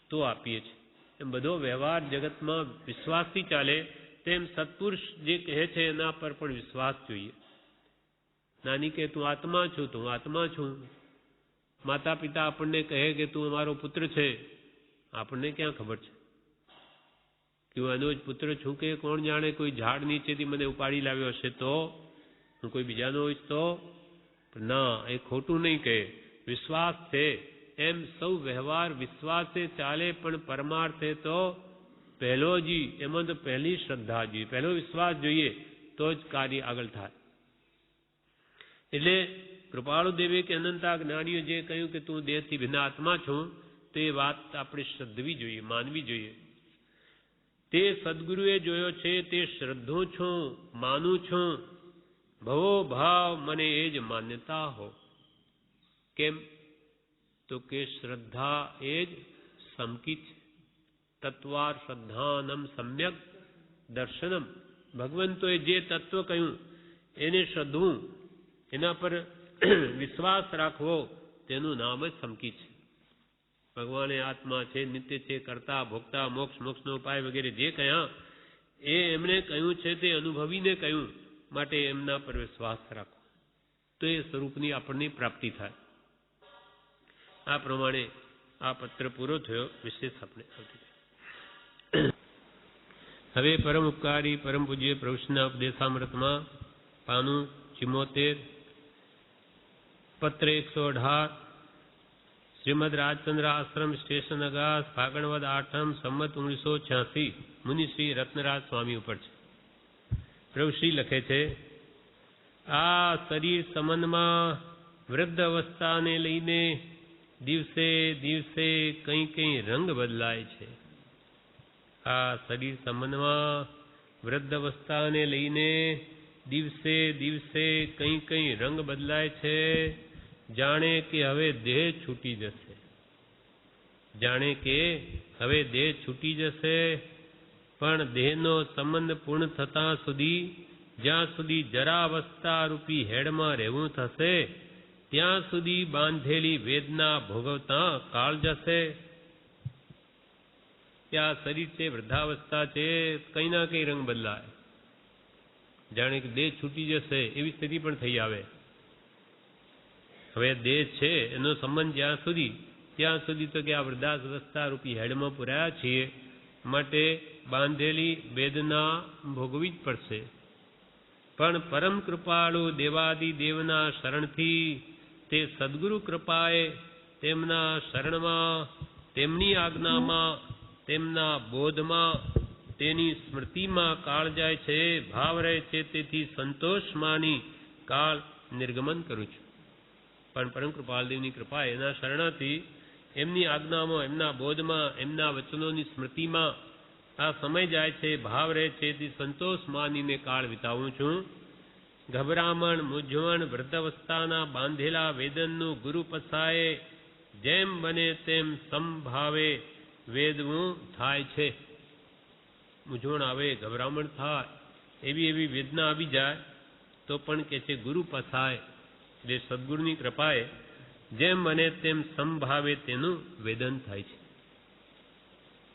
તો આપીએ છીએ. એમ બધો વ્યવહાર જગતમાં વિશ્વાસથી ચાલે, તેમ સત્પુરુષ જે કહે છે એના પર પણ વિશ્વાસ જોઈએ. નાની કે તું આત્મા છું, તો હું આત્મા છું. માતા પિતા આપણને કહે કે તું અમારો પુત્ર છે, આપણને ક્યાં ખબર છે કે હું એનો જ પુત્ર છું કે કોણ જાણે? કોઈ ઝાડ નીચેથી મને ઉપાડી લાવ્યો હશે તો, હું કોઈ બીજાનો હોઈશ તો? ના, એ ખોટું નહીં કહે. વિશ્વાસ છે. એમ સૌ વ્યવહાર વિશ્વાસે ચાલે, પણ પરમાર્થે તો પહેલો જી. એમાં તો પહેલી શ્રદ્ધા જોઈએ, પહેલો વિશ્વાસ જોઈએ, તો જ કાર્ય આગળ થાય. એટલે કૃપાળુદેવે કે અનંતા જ્ઞાનીઓ જે કહ્યું કે તું દેહથી ભિન્ન આત્મા છું, તો એ વાત આપણે શ્રદ્ધવી જોઈએ, માનવી જોઈએ. તે સદગુરુએ જોયો છે, તે શ્રદ્ધું છું, માનું છું, ભવો ભાવ મને એ જ માન્યતા હો. કેમ? તો કે શ્રદ્ધા એ જ સમકિત તત્વાર શ્રદ્ધાનમ સમ્યક દર્શનમ. ભગવંતોએ જે તત્વ કહ્યું એને શ્રદ્ધવું, એના પર વિશ્વાસ રાખવો, તેનું નામ જ સમકિત છે. ભગવાને આત્મા છે, નિત્ય છે, કરતા, ભોગતા, મોક્ષ, મોક્ષનો ઉપાય વગેરે જે કહ્યા એ એમણે કહ્યું છે, તે અનુભવીને કહ્યું, માટે એમના પર વિશ્વાસ રાખો, તો એ સ્વરૂપની આપણને પ્રાપ્તિ થાય. આ પ્રમાણે આ પત્ર પૂરો થયો. વિશેષ આપણે હવે પરમ ઉપકારી પરમ પૂજ્ય પ્રભુશ્રીના ઉપદેશામૃતમાં પાનું 74, પત્ર 118, શ્રીમદ રાજચંદ્ર આશ્રમ સ્ટેશન અગાસ, ફાગણવદ 8મ, સંમત 1986, મુનિશ્રી રત્નરાજ સ્વામી ઉપર છે. પ્રભુશ્રી લખે છે, આ શરીર સંબંધમાં વૃદ્ધ અવસ્થાને લઈને દિવસે દિવસે કંઈ રંગ બદલાય છે. આ શરીર સંબંધમાં વૃદ્ધ અવસ્થાને લઈને દિવસે દિવસે કંઈ રંગ બદલાય છે. જાણે કે હવે દેહ છૂટી જશે. જાણે કે હવે દેહ છૂટી જશે. પણ દેહનો સંબંધ પૂર્ણ થતાં સુધી, જ્યાં સુધી જરાવસ્થા રૂપી હેડમાં રહેવું થશે, ત્યાં સુધી બાંધેલી વેદના ભોગવતા કાળ જશે. કે આ શરીર છે, વૃદ્ધાવસ્થા છે, કંઈ ના કંઈ રંગ બદલાય. જાણે કે દેહ છૂટી જશે એવી સ્થિતિ પણ થઈ આવે. હવે દેહ છે એનો સંબંધ જ્યાં સુધી, ત્યાં સુધી તો કે આ વૃદ્ધાવસ્થા રૂપી હેડમાં પુરાયા છીએ, માટે બાંધેલી વેદના ભોગવી જ પડશે. પણ પરમ કૃપાળુ દેવાદિ દેવના શરણથી, તે સદગુરુ કૃપાએ તેમના શરણમાં, તેમની આજ્ઞામાં, તેમના બોધમાં, તેની સ્મૃતિમાં કાળ જાય છે, ભાવ રહે છે. તેથી સંતોષ માની કાળ નિર્ગમન કરું છું. પણ પરમ કૃપાલદેવની કૃપા, એના શરણાથી, એમની આજ્ઞામાં, એમના બોધમાં, એમના વચનોની સ્મૃતિમાં આ સમય જાય છે, ભાવ રહે છે. તેથી સંતોષ માનીને કાળ વિતાવું છું. ગભરામણ, મૂંઝવણ, વૃદ્ધાવસ્થાના બાંધેલા વેદનનું ગુરુ પસાયે જેમ બને તેમ સમભાવે વેદવું થાય છે. મૂંઝવણ આવે, ગભરામણ થાય, એવી વેદના આવી જાય તો પણ કે છે ગુરુ પસાય, એટલે સદગુરુની કૃપાએ જેમ બને તેમ સમભાવે તેનું વેદન થાય છે.